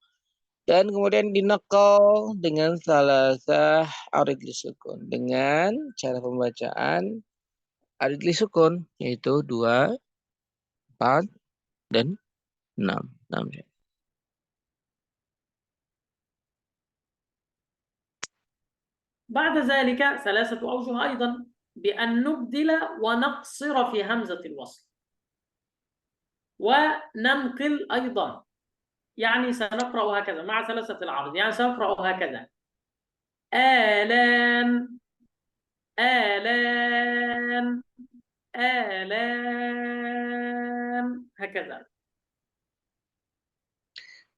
dan kemudian dinaqal dengan salasah arid lisukun, dengan cara pembacaan arid lisukun, yaitu 2, 4, dan 6. بعد ذلك 3 أوجه أيضا، بأن نبدل ونقصر في همزة الوصل وننقل أيضا، يعني سنقرأ هكذا مع 3 العرض، يعني سنقرأ هكذا آلان آلان آلان، هكذا.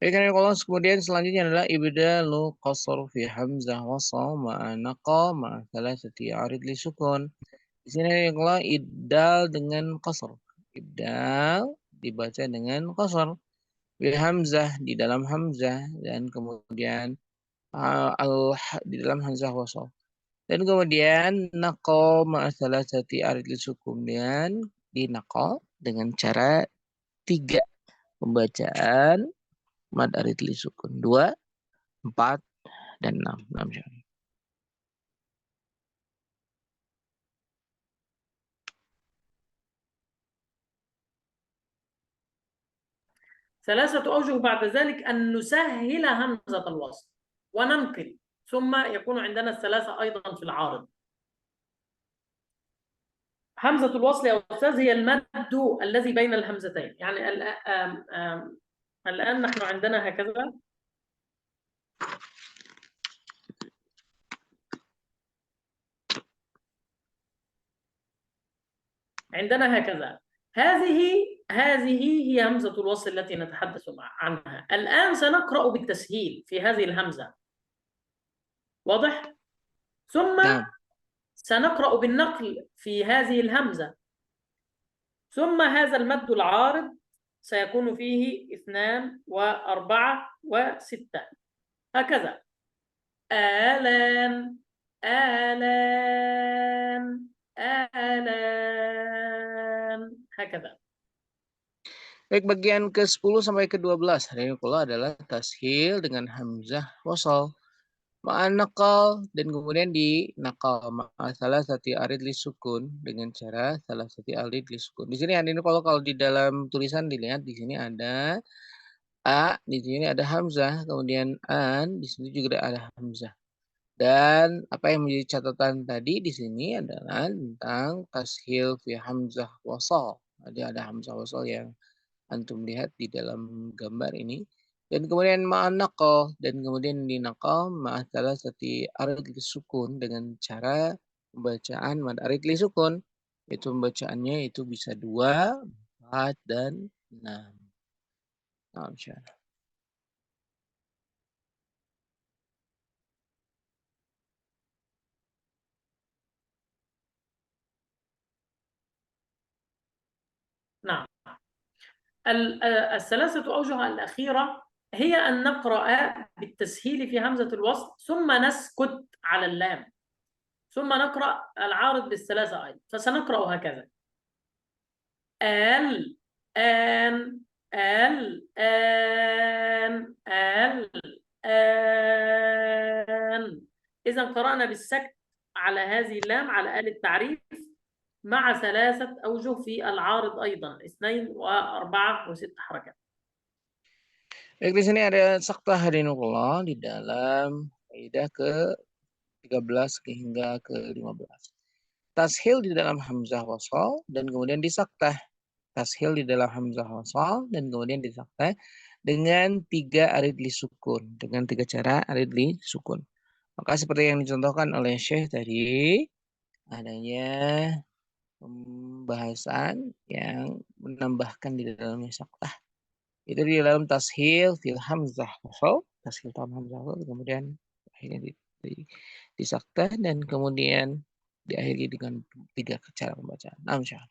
Baik, kemudian selanjutnya adalah ibdalu qasr fi hamzah wasal ma'anaqa ma'asalah seti arid li sukun. Di sini kalau ibdal dengan qasr. Ibdal dibaca dengan qasr. Fi hamzah di dalam hamzah dan kemudian di dalam hamzah wasal. Dan kemudian naqal ma'asalah seti arid li sukun dan dinakal dengan cara 3 pembacaan mad arid li sukun 2, 4, dan 6. ثلاثة أوجه بعد ذلك أن نسهل همزة الوصل وننقل، ثم يكون عندنا الثلاثة أيضا في العارض. همزة الوصل يا أستاذ هي المد الذي بين الهمزتين، يعني الآن نحن عندنا هكذا، عندنا هكذا، هذه هي همزة الوصل التي نتحدث عنها. الآن سنقرأ بالتسهيل في هذه الهمزة، واضح؟ ثم نعم. سنقرأ بالنقل في هذه الهمزة، ثم هذا المد العارض سيكون فيه 2 و4 و6 هكذا. آلان آلان آلان هكذا. Baik, bagian ke-10 sampai ke-12 hari ini pula adalah tashil dengan hamzah wasal. Ma'an nakal dan kemudian dinakal salah satu arid li sukun dengan cara salah satu arid li sukun. Di sini hari ini kalau di dalam tulisan dilihat di sini ada a, di sini ada hamzah, kemudian an, di sini juga ada hamzah. Dan apa yang menjadi catatan tadi di sini adalah tentang tashil fi hamzah wasal. Jadi ada hamzah wasal yang antum lihat di dalam gambar ini. Dan kemudian ma'an nakal, dan kemudian dinakal ma'an salah satu arid li sukun dengan cara pembacaan mad arid li sukun. Itu pembacaannya itu bisa 2, 4, dan 6. Nah, insyaallah. نعم. الثلاثة أوجه الأخيرة هي أن نقرأ بالتسهيل في همزة الوصل ثم نسكت على اللام، ثم نقرأ العارض بالثلاثة أيضا. فسنقرأ هكذا: آن آن الآن الآن. إذا قرأنا بالسكت على هذه اللام على آل التعريف مع 3 أوجه في العارض أيضا، 2 و4 و6 حركات. Baik, di sini ada sakta hadinullah di dalam kaidah ke-13 hingga ke-15. Tashil di dalam hamzah wasal dan kemudian disaktah. Tashil di dalam hamzah wasal dan kemudian disaktah dengan 3 arid li sukun, dengan 3 cara arid li sukun. Maka seperti yang dicontohkan oleh Syekh tadi, adanya pembahasan yang menambahkan di dalamnya saktah. Itu di dalam tashil fil hamzah wasal, tashil dalam hamzah wasal, kemudian akhirnya disaktah dan kemudian diakhiri dengan 3 cara pembacaan. Insyaallah.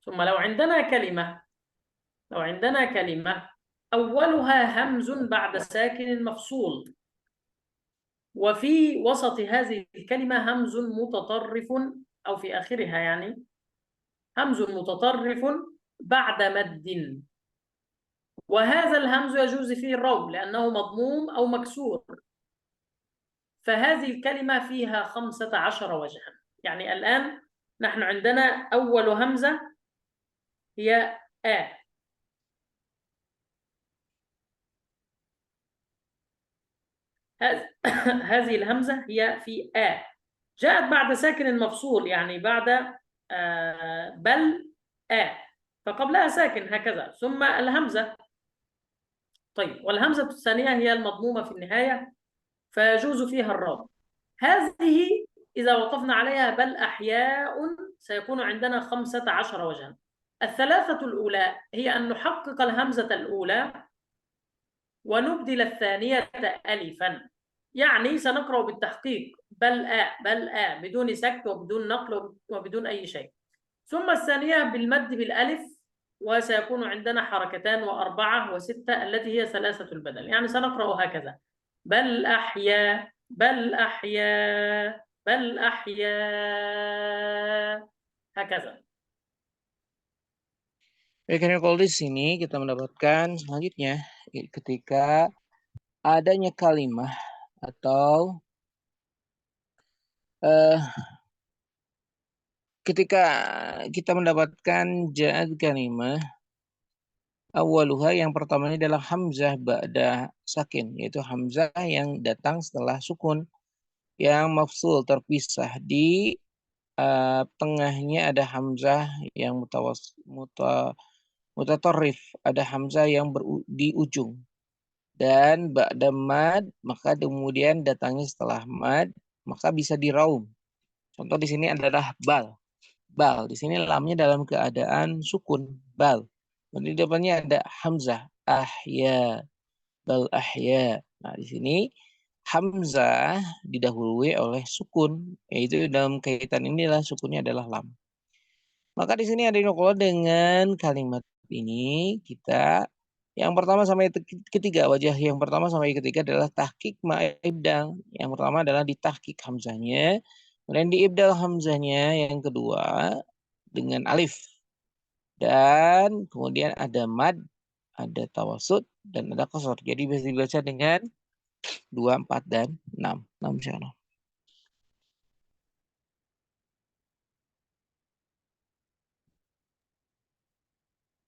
ثم لو عندنا كلمة أولها همز بعد ساكن مفصول، وفي وسط هذه الكلمة همز متطرف، أو في آخرها يعني همز متطرف بعد مد، وهذا الهمز يجوز فيه الروم لأنه مضموم أو مكسور، فهذه الكلمة فيها 15 وجها. يعني الآن نحن عندنا أول همزة هي هذه الهمزة هي في جاءت بعد ساكن مفصول، يعني بعد بل فقبلها ساكن هكذا ثم الهمزة. طيب، والهمزة الثانية هي المضمومة في النهاية فيجوز فيها الرد. هذه إذا وقفنا عليها بل أحياء سيكون عندنا 15 وجها. الثلاثة الأولى هي أن نحقق الهمزة الأولى ونبدل الثانية ألفا، يعني سنقرأ بالتحقيق بل بدون سكت وبدون نقل وبدون أي شيء. ثم الثانية بالمد بالألف وسيكون عندنا حركتان وأربعة وستة التي هي ثلاثة البدل. يعني سنقرأ هكذا: بل أحيا، بل أحيا، بل أحيا، هكذا. Karena kalau di sini kita mendapatkan selanjutnya ketika adanya kalimat atau ketika kita mendapatkan ja'at kalimah awaluha, yang pertamanya adalah hamzah ba'da sakin, yaitu hamzah yang datang setelah sukun yang mafsul terpisah. Di tengahnya ada hamzah yang mutatarrif, ada hamzah yang di ujung. Dan ba'da mad, maka kemudian datangnya setelah mad, maka bisa diraum. Contoh di sini adalah bal. Bal, di sini lamnya dalam keadaan sukun, bal. Dan di depannya ada hamzah, ahya, bal ahya. Nah, di sini hamzah didahului oleh sukun, yaitu dalam kaitan inilah sukunnya adalah lam. Maka di sini ada nukul dengan kalimat ini kita yang pertama sampai ketiga, wajah yang pertama sampai ketiga adalah tahqiq ma'ibdal. Yang pertama adalah ditahqiq hamzahnya, kemudian diibdal hamzahnya yang kedua dengan alif. Dan kemudian ada mad, ada tawasud, dan ada qasar. Jadi bisa dibaca dengan 2, 4, dan 6. 6 insyaallah.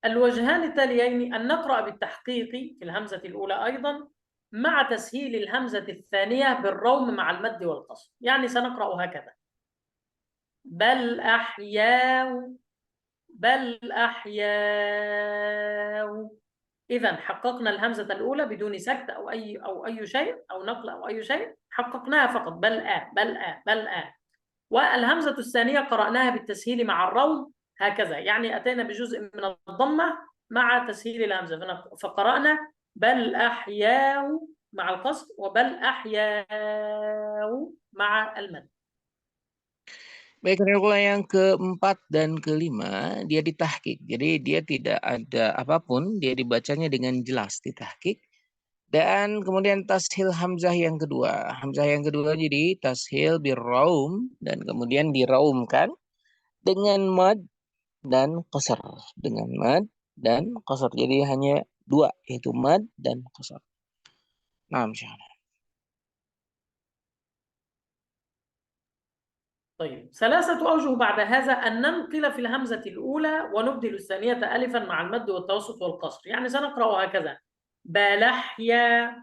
الوجهان التاليين أن نقرأ بالتحقيق في الهمزة الأولى أيضا مع تسهيل الهمزة الثانية بالروم مع المد والقصر. يعني سنقرأ هكذا: بل أحياء، بل أحياء. إذا حققنا الهمزة الأولى بدون سكت أو أي شيء أو نقل أو أي شيء، حققناها فقط بل بل بل والهمزة الثانية قرأناها بالتسهيل مع الروم هكذا. يعني أتينا بجزء من الضمة مع تسهيل الهمزة، فقرأنا بل أحياء مع القصر وبل أحياء مع المد. Baik, yang keempat dan kelima dia ditahqiq. Jadi dia tidak ada apapun, dia dibacanya dengan jelas ditahqiq. Dan kemudian tashil hamzah yang kedua. Hamzah yang kedua jadi tashil birraum, dan kemudian diraumkan dengan mad dan qasar. Dengan mad dan qasar. Jadi hanya dua, yaitu mad dan qasar. Nah, insyaallah. طيب، ثلاثة أوجه بعد هذا أن ننقل في الهمزة الأولى ونبدل الثانية ألفا مع المد والتوسط والقصر. يعني سنقرأ هكذا: بلحيا،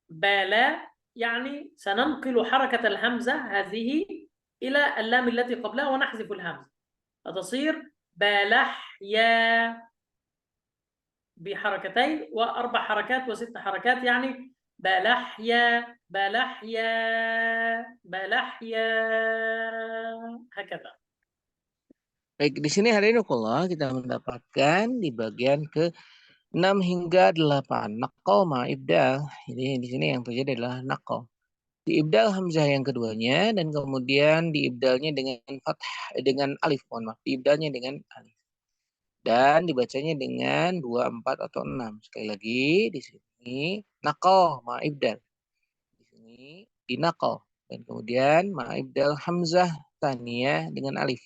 بلا، يعني سننقل حركة الهمزة هذه إلى اللام التي قبلها ونحذف الهمزة، فتصير بلحيا بحركتين و4 حركات و6 حركات. يعني بلحيا، بلحيا، بلحيا، هكذا. Baik, di sini hari ini kita mendapatkan di bagian ke 6 hingga 8 naqal ma'ibdal. Jadi di sini yang terjadi adalah naqal. Diibdal hamzah yang keduanya dan kemudian diibdalnya dengan fathah, dengan alif, mohon maaf. Diibdalnya dengan alif. Dan dibacanya dengan 2, 4 atau 6. Sekali lagi di sini naqal ma'ibdal. Di sini dinaqal dan kemudian ma'ibdal hamzah tsaniyah dengan alif.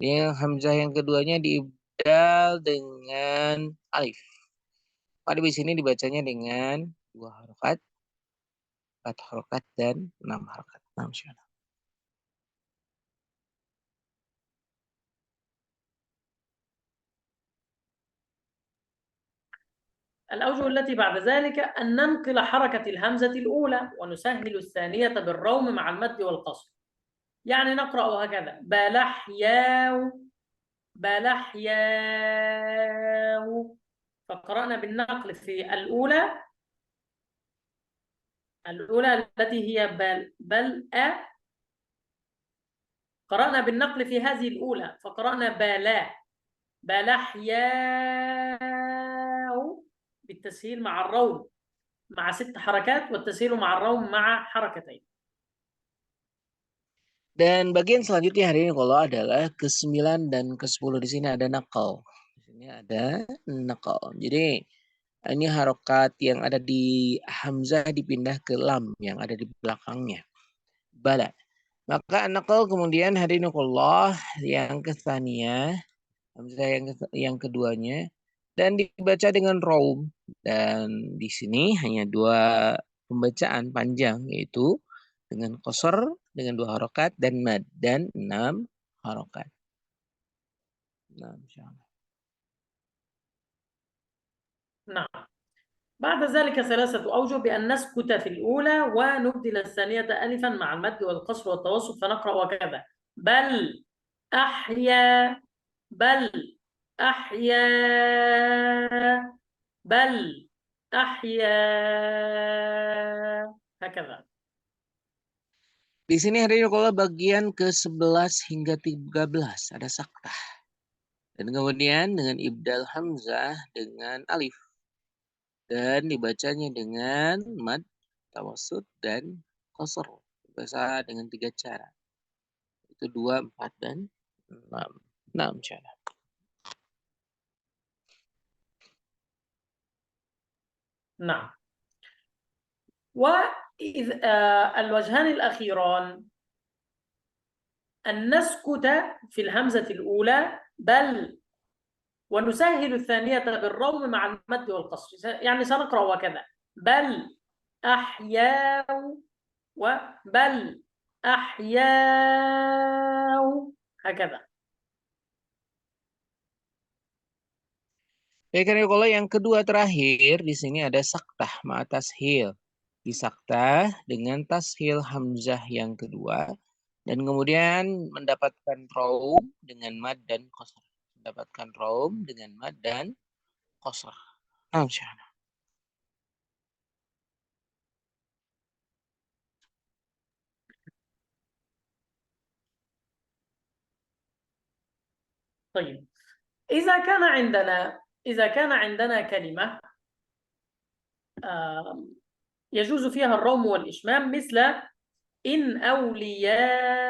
Yang hamzah yang keduanya diibdal dengan alif. Pada di sini dibacanya dengan 2 harokat, 4 harokat, dan 6 harokat. الأوجه التي بعد ذلك أن ننقل حركة الهمزة الأولى ونسهل الثانية بالروم مع المد والقصر. يعني نقرأ هكذا: بلحياو، بلحياو. فقرأنا بالنقل في الأولى التي هي بل قرأنا بالنقل في هذه الأولى فقرأنا بلا، بلحياو بالتسهيل مع الروم مع 6 حركات والتسهيل مع الروم مع حركتين. Dan bagian selanjutnya hari ini kalau adalah ke-9 dan ke-10. Di sini ada naqal. Di Ini ada naqal. Jadi ini harokat yang ada di hamzah dipindah ke lam yang ada di belakangnya. Bala. Maka naqal kemudian hadirinullah yang kesaniyah, hamzah yang keduanya, dan dibaca dengan raum. Dan di sini hanya dua pembacaan panjang, yaitu dengan qasar dengan 2 harokat dan mad dan 6 harokat. Nah, insyaallah. نعم. بعد ذلك 3 أوجه بأن نسكت في الأولى ونبدل الثانية ألفا مع المد والقصر والتوسط فنقرأ وكذا بل أحيا بل أحيا بل أحيا هكذا. Di sini hadirinullah bagian ke-11 hingga 13 ada saktah. Dan kemudian dengan ibdal hamzah dengan alif. Dan dibacanya dengan mad, tawassut, dan qasr. Dibaca dengan 3 cara. Itu 2, 4, dan 6. 6 cara. نعم. والوجهان الأخيران أن نسكت في الهمزة الأولى بل ونسهل الثانية بالروم مع المد والقصر، يعني سنقرأ وكذا بل أحياء وبل أحياء هكذا. Baik, kalau yang kedua terakhir di sini ada saktah ma tashil. Disaktah dengan tashil hamzah yang kedua dan kemudian mendapatkan raum dengan mad dan qasr. Mendapatkan raum dengan mad dan qasr. Insyaallah. طيب إذا كان عندنا كلمة يجوز فيها الروم والإشمام مثل إن أولياؤه،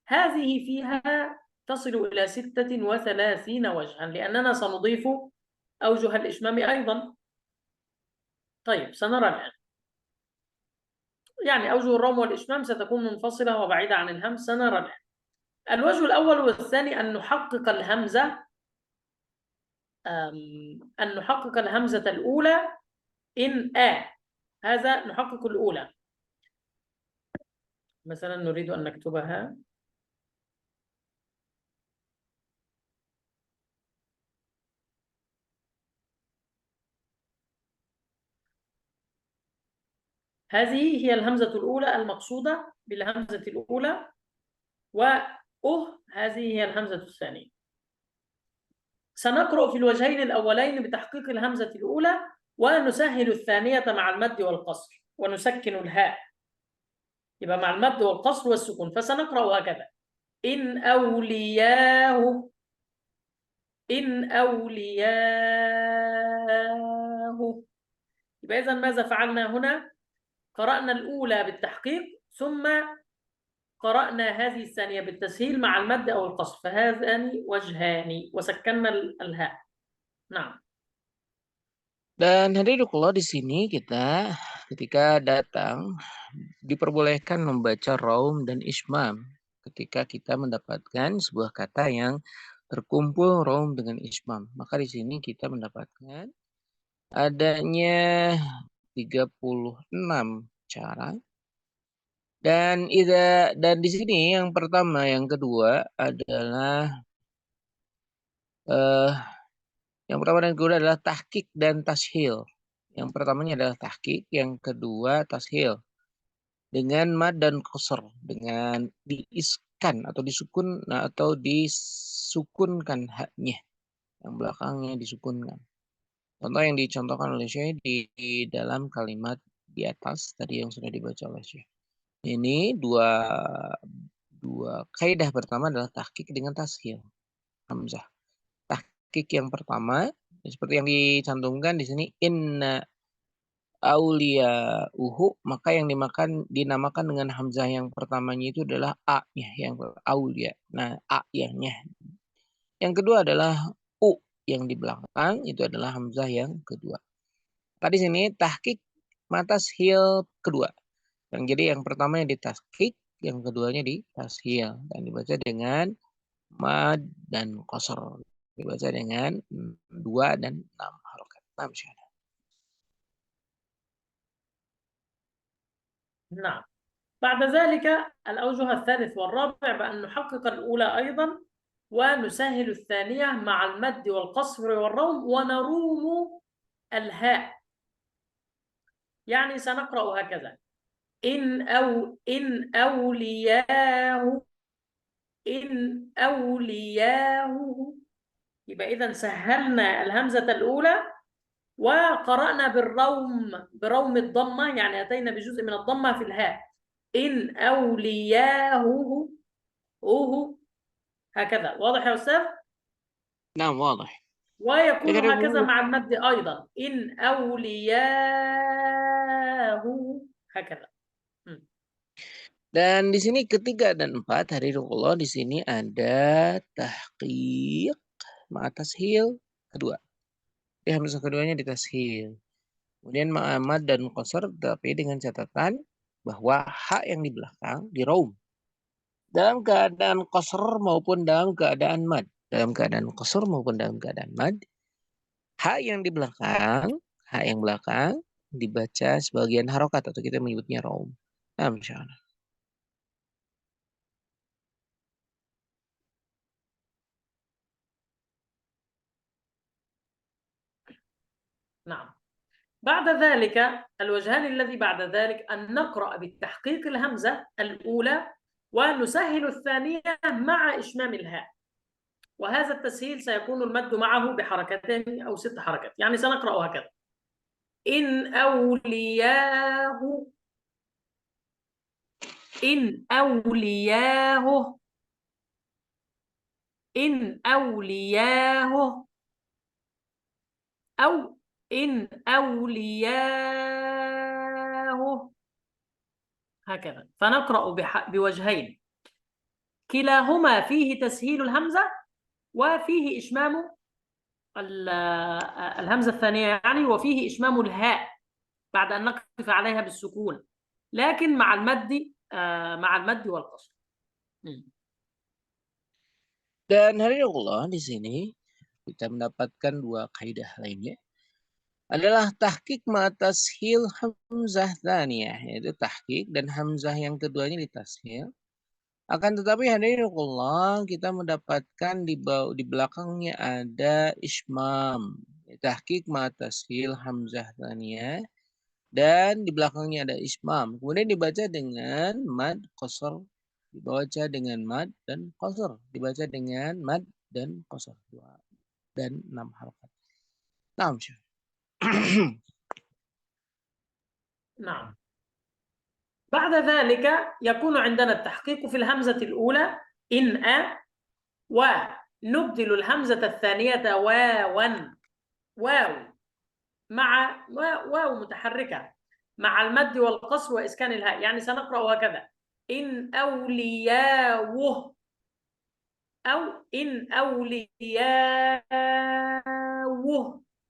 هذه فيها تصل إلى 36 وجها لأننا سنضيف أوجه الإشمام أيضا. طيب سنرى الآن، يعني أوجه الروم والإشمام ستكون منفصلة وبعيدة عن الهمز. سنرى الآن. الوجه الأول والثاني أن نحقق الهمزة الأولى إن هذا نحقق الأولى. مثلا نريد أن نكتبها هذه هي الهمزة الأولى المقصودة بالهمزة الأولى، هذه هي الهمزة الثانية. سنقرأ في الوجهين الأولين بتحقيق الهمزة الأولى ونسهل الثانية مع المد والقصر ونسكن الهاء، يبقى مع المد والقصر والسكون. فسنقرأ هكذا إن أولياه إن أولياه. يبقى إذن ماذا فعلنا هنا؟ قرأنا الأولى بالتحقيق ثم قرأنا هذه الثانية بالتسهيل مع المد أو القصر، فهذان وجهان وسكننا الهاء. نعم. Dan hadirinullah di sini kita ketika datang diperbolehkan membaca raum dan ismam ketika kita mendapatkan sebuah kata yang terkumpul raum dengan ismam. Maka di sini kita mendapatkan adanya 36 cara. Dan di sini yang pertama, yang kedua adalah yang pertama dan kedua adalah tahqiq dan tashil. Yang pertamanya adalah tahqiq, yang kedua tashil. Dengan mad dan qasr, dengan diiskan atau disukun atau disukunkan haknya. Yang belakangnya disukunkan. Contoh yang dicontohkan oleh Syekh di dalam kalimat di atas tadi yang sudah dibaca oleh Syekh. Ini dua kaidah pertama adalah tahqiq dengan tashil hamzah. Tahqiq yang pertama seperti yang dicantumkan di sini inna auliyauhu, maka yang dinamakan dengan hamzah yang pertamanya itu adalah a-nya yang aulia. Nah, a-nya. Yang kedua adalah U yang di belakang itu adalah hamzah yang kedua. Tadi sini tahqiq mata tashil kedua. Jadi yang pertama yang ditahqiq, yang keduanya ditashil dan dibaca dengan mad dan qasr. Dibaca dengan 2 dan 6 harokat. نعم. بعد ذلك الأوجه الثالث والرابع بأن نحقق الأولى أيضا ونسهل الثانية مع المد والقصر والروم ونروم الهاء. يعني سنقرأ هكذا: إن أولياه. يبقى إذا سهلنا الهمزة الأولى وقرأنا بروم الضمة، يعني أتينا بجزء من الضمة في الهاء. إن أولياه هكذا. واضح يا أستاذ؟ نعم واضح. ويكون هكذا مع المد أيضا: إن أولياه هكذا. Dan di sini ketiga dan empat hadirinullah di sini ada tahqiq ma tashil kedua. Di hamzah keduanya ditashil. Kemudian ma'amad dan qasar tapi dengan catatan bahwa hak yang di belakang di raum dalam keadaan qasr maupun dalam keadaan mad. Dalam keadaan qasr maupun dalam keadaan mad, hak yang di belakang, hak yang belakang dibaca sebagian harokat atau kita menyebutnya raum. Nah, misalnya. نعم. بعد ذلك الوجهان الذي بعد ذلك أن نقرأ بالتحقيق الهمزة الأولى ونسهل الثانية مع إشمام الهاء، وهذا التسهيل سيكون المد معه بحركتين أو 6 حركات. يعني سنقرأ هكذا: إن أولياه، إن أولياه، إن أولياه، أو إن أولياه، هكذا. فنقرأ بوجهين كلاهما فيه تسهيل الهمزة وفيه إشمام الهمزة الثانية، يعني وفيه إشمام الهاء بعد أن نقف عليها بالسكون، لكن مع المد والقصر. Dan hadirinullah di sini kita mendapatkan dua kaidah lainnya adalah tahqiq ma tashil hamzah tsaniyah, yaitu tahqiq dan hamzah yang keduanya ditashil. Akan tetapi hadirinullah kita mendapatkan di belakangnya ada ismam, tahqiq ma tashil hamzah tsaniyah dan di belakangnya ada ismam. Kemudian dibaca dengan mad qasr, dibaca dengan mad dan qasr, dibaca dengan mad dan qasr 2 dan 6 harakat. Naam, Syekh. نعم. بعد ذلك يكون عندنا التحقيق في الهمزة الأولى إن ونبدل الهمزة الثانية واو مع واو متحركة مع المد والقصر وإسكان الهاء. يعني سنقرأ هكذا: إن أولياؤه، أو إن أولياؤه،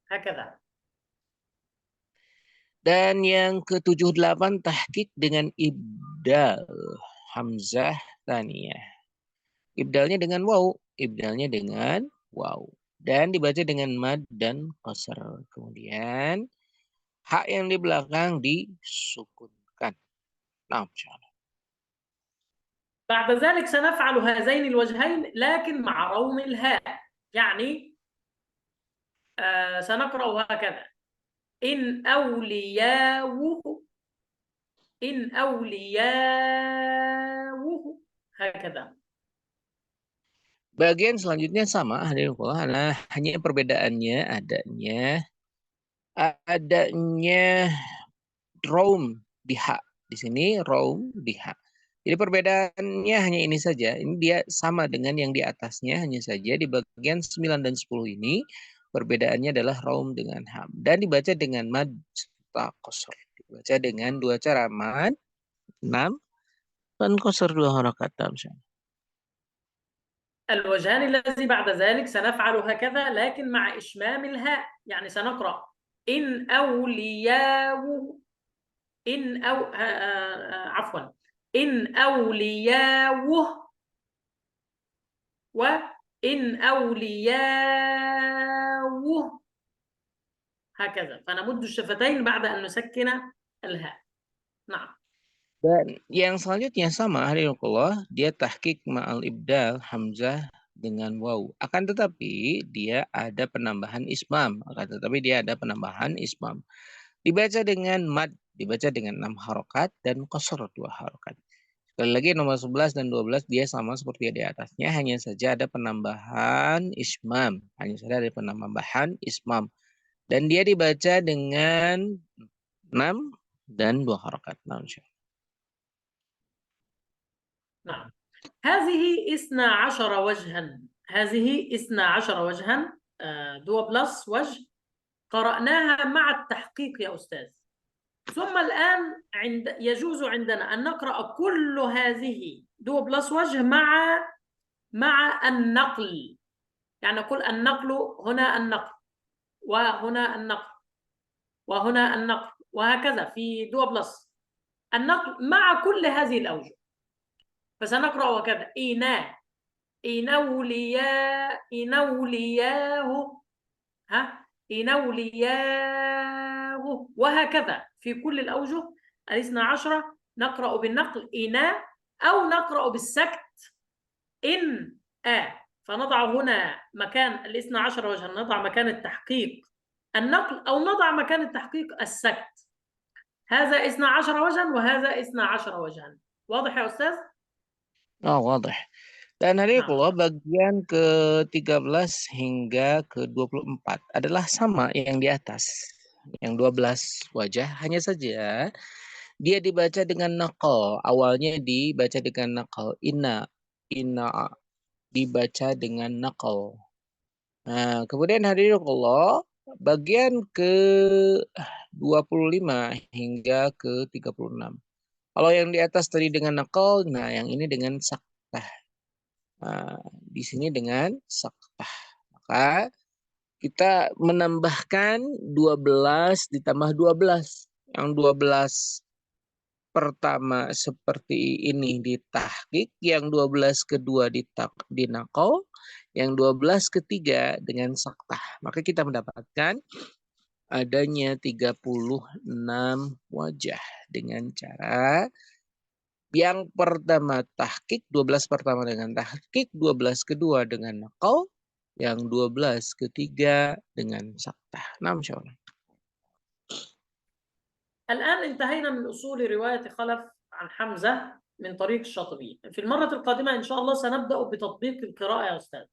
هكذا. Dan yang ke-78 tahqiq dengan ibdal hamzah tsaniyah. Ibdalnya dengan waw, ibdalnya dengan waw. Dan dibaca dengan mad dan qasr. Kemudian hak yang di belakang disukunkan. Nah, insyaallah. بعد ذلك سنفعل هذين الوجهين لكن مع روم الهاء. يعني سنقرأ هكذا: إن أولياؤه، إن أولياؤه، هكذا. Bagian selanjutnya sama, hadirin hanya perbedaannya adanya raum di hak. Di sini raum di hak. Jadi perbedaannya hanya ini saja. Ini dia sama dengan yang di atasnya, hanya saja di bagian 9 dan 10 ini perbedaannya adalah raum dengan ham dan dibaca dengan mad serta qasr. Dibaca dengan dua cara, mad 6 dan qasr 2 harakat. الوجهان الذي بعد ذلك سنفعل هكذا لكن مع إشمام الهاء، يعني سنقرأ إن أولياء إن أو عفوا إن أولياؤه وإن أولياؤه هكذا، فنمد الشفتين بعد أن نسكن الهاء. نعم. Dan yang selanjutnya sama, hadirinullah, dia tahqiq ma'al ibdal hamzah dengan waw. Akan tetapi dia ada penambahan ismam. Dibaca dengan mad, dibaca dengan 6 harokat dan qasr 2 harokat. Sekali lagi nomor 11 dan 12 dia sama seperti di atasnya, hanya saja ada penambahan ismam. Dan dia dibaca dengan 6 dan 2 harokat. نعم. هذه 12 وجها، هذه 12 وجها، 2 بلس وجه قرأناها مع التحقيق يا أستاذ. ثم الآن يجوز عندنا أن نقرأ كل هذه 2 بلس وجه مع النقل، يعني نقول النقل هنا النقل وهنا النقل وهنا النقل وهكذا في 2 بلس النقل مع كل هذه الأوجه. فسنقرأ وكذا إن أولياه وهكذا في كل الأوجه 12 نقرأ بالنقل إنا أو نقرأ بالسكت إن فنضع هنا مكان 12 وجها، نضع مكان التحقيق النقل أو نضع مكان التحقيق السكت. هذا 12 وجها وهذا 12 وجها. واضح يا أستاذ؟ واضح. Dan hadirinullah, bagian ke-13 hingga ke-24 adalah sama yang di atas. Yang 12 wajah, hanya saja dia dibaca dengan naqal. Awalnya dibaca dengan naqal. Inna dibaca dengan naqal. Nah, kemudian hadirinullah, bagian ke-25 hingga ke-36. Kalau yang di atas tadi dengan naqal, nah yang ini dengan saktah. Nah, di sini dengan saktah. Maka kita menambahkan 12 ditambah 12. Yang 12 pertama seperti ini di tahqiq, yang 12 kedua di naqal, yang 12 ketiga dengan saktah. Maka kita mendapatkan adanya 36 wajah dengan cara yang pertama tahqiq, 12 pertama dengan tahqiq, 12 kedua dengan naqal, yang 12 ketiga dengan saktah. Nah, insyaallah. الآن انتهينا من أصول رواية خلف عن حمزة من طريق الشاطبي. في المرة القادمة إن شاء الله سنبدأ بتطبيق القراءة يا أستاذ.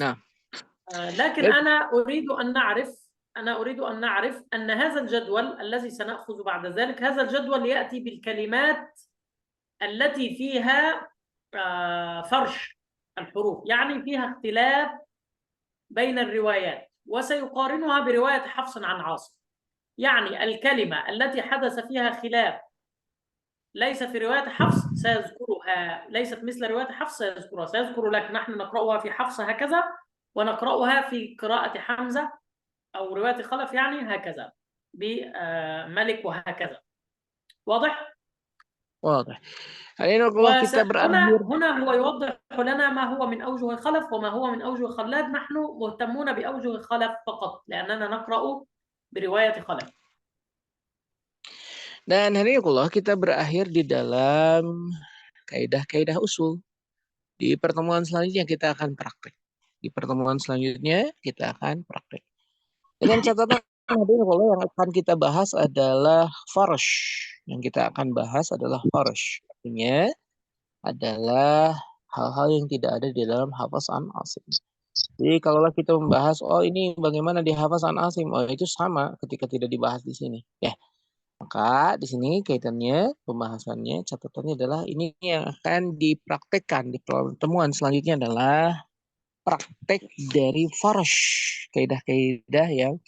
نعم. لكن أنا أريد أن نعرف أن هذا الجدول الذي سنأخذ بعد ذلك، هذا الجدول يأتي بالكلمات التي فيها فرش الحروف، يعني فيها اختلاف بين الروايات، وسيقارنها برواية حفص عن عاصم. يعني الكلمة التي حدث فيها خلاف ليس في رواية حفص سيذكرها، ليست مثل رواية حفص سيذكرها، سيذكر لك نحن نقرأها في حفص هكذا ونقرأها في قراءة حمزة أو رواية خلف يعني هكذا بملك وهكذا. واضح؟ واضح. هنا هو يوضح لنا ما هو من أوجه خلف وما هو من أوجه خلاد. نحن مهتمون بأوجه خلف فقط لأننا نقرأ برواية خلف. Dan hadirinullah, kita berakhir di dalam kaidah-kaidah usul. Di pertemuan selanjutnya kita akan praktek. Dengan catatan hadirinullah, yang akan kita bahas adalah farsh. Artinya adalah hal-hal yang tidak ada di dalam hafaz an asim. Jadi kalau kita membahas, ini bagaimana di hafaz an asim, itu sama ketika tidak dibahas di sini. Ya. Maka di sini kaitannya, pembahasannya, catatannya adalah ini yang akan dipraktekkan di pertemuan selanjutnya adalah praktek dari farsh, kaidah-kaidah yang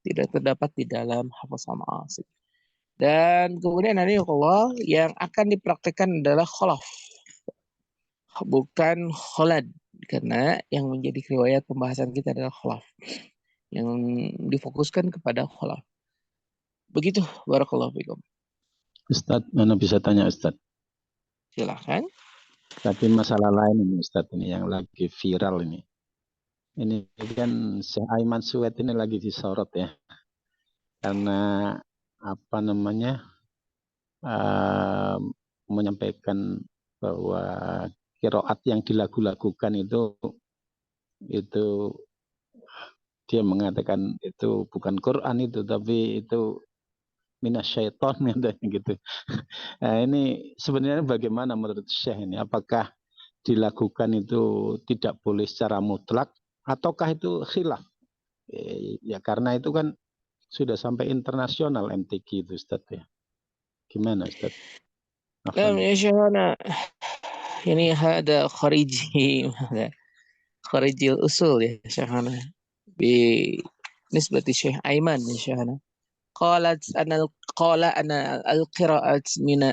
tidak terdapat di dalam hafaz an asim. Dan kemudian nanti Allah yang akan dipraktekkan adalah khalaf. bukan kholad, karena yang menjadi riwayat pembahasan kita adalah kholaf, yang difokuskan kepada kholaf. Begitu, barakallahu fikum. Ustadz, mana bisa tanya Ustadz? Silakan. Tapi masalah lain ini Ustadz, ini yang lagi viral ini. Ini kan Syekh Aiman Suwed ini lagi disorot ya. Karena apa namanya, menyampaikan bahwa qiraat yang dilagu-lagukan itu dia mengatakan itu bukan Quran itu, tapi itu minasyaiton gitu. Nah, ini sebenarnya bagaimana menurut Syekh ini? Apakah dilakukan itu tidak boleh secara mutlak ataukah itu khilaf? Ya karena itu kan sudah sampai internasional MTQ itu Ustaz ya. Gimana Ustaz? Nah, ya Syekhana, ini ada khariji usul ya Syekhana. Nisbati Syekh Aiman ya Syekhana. قال أنا القراءة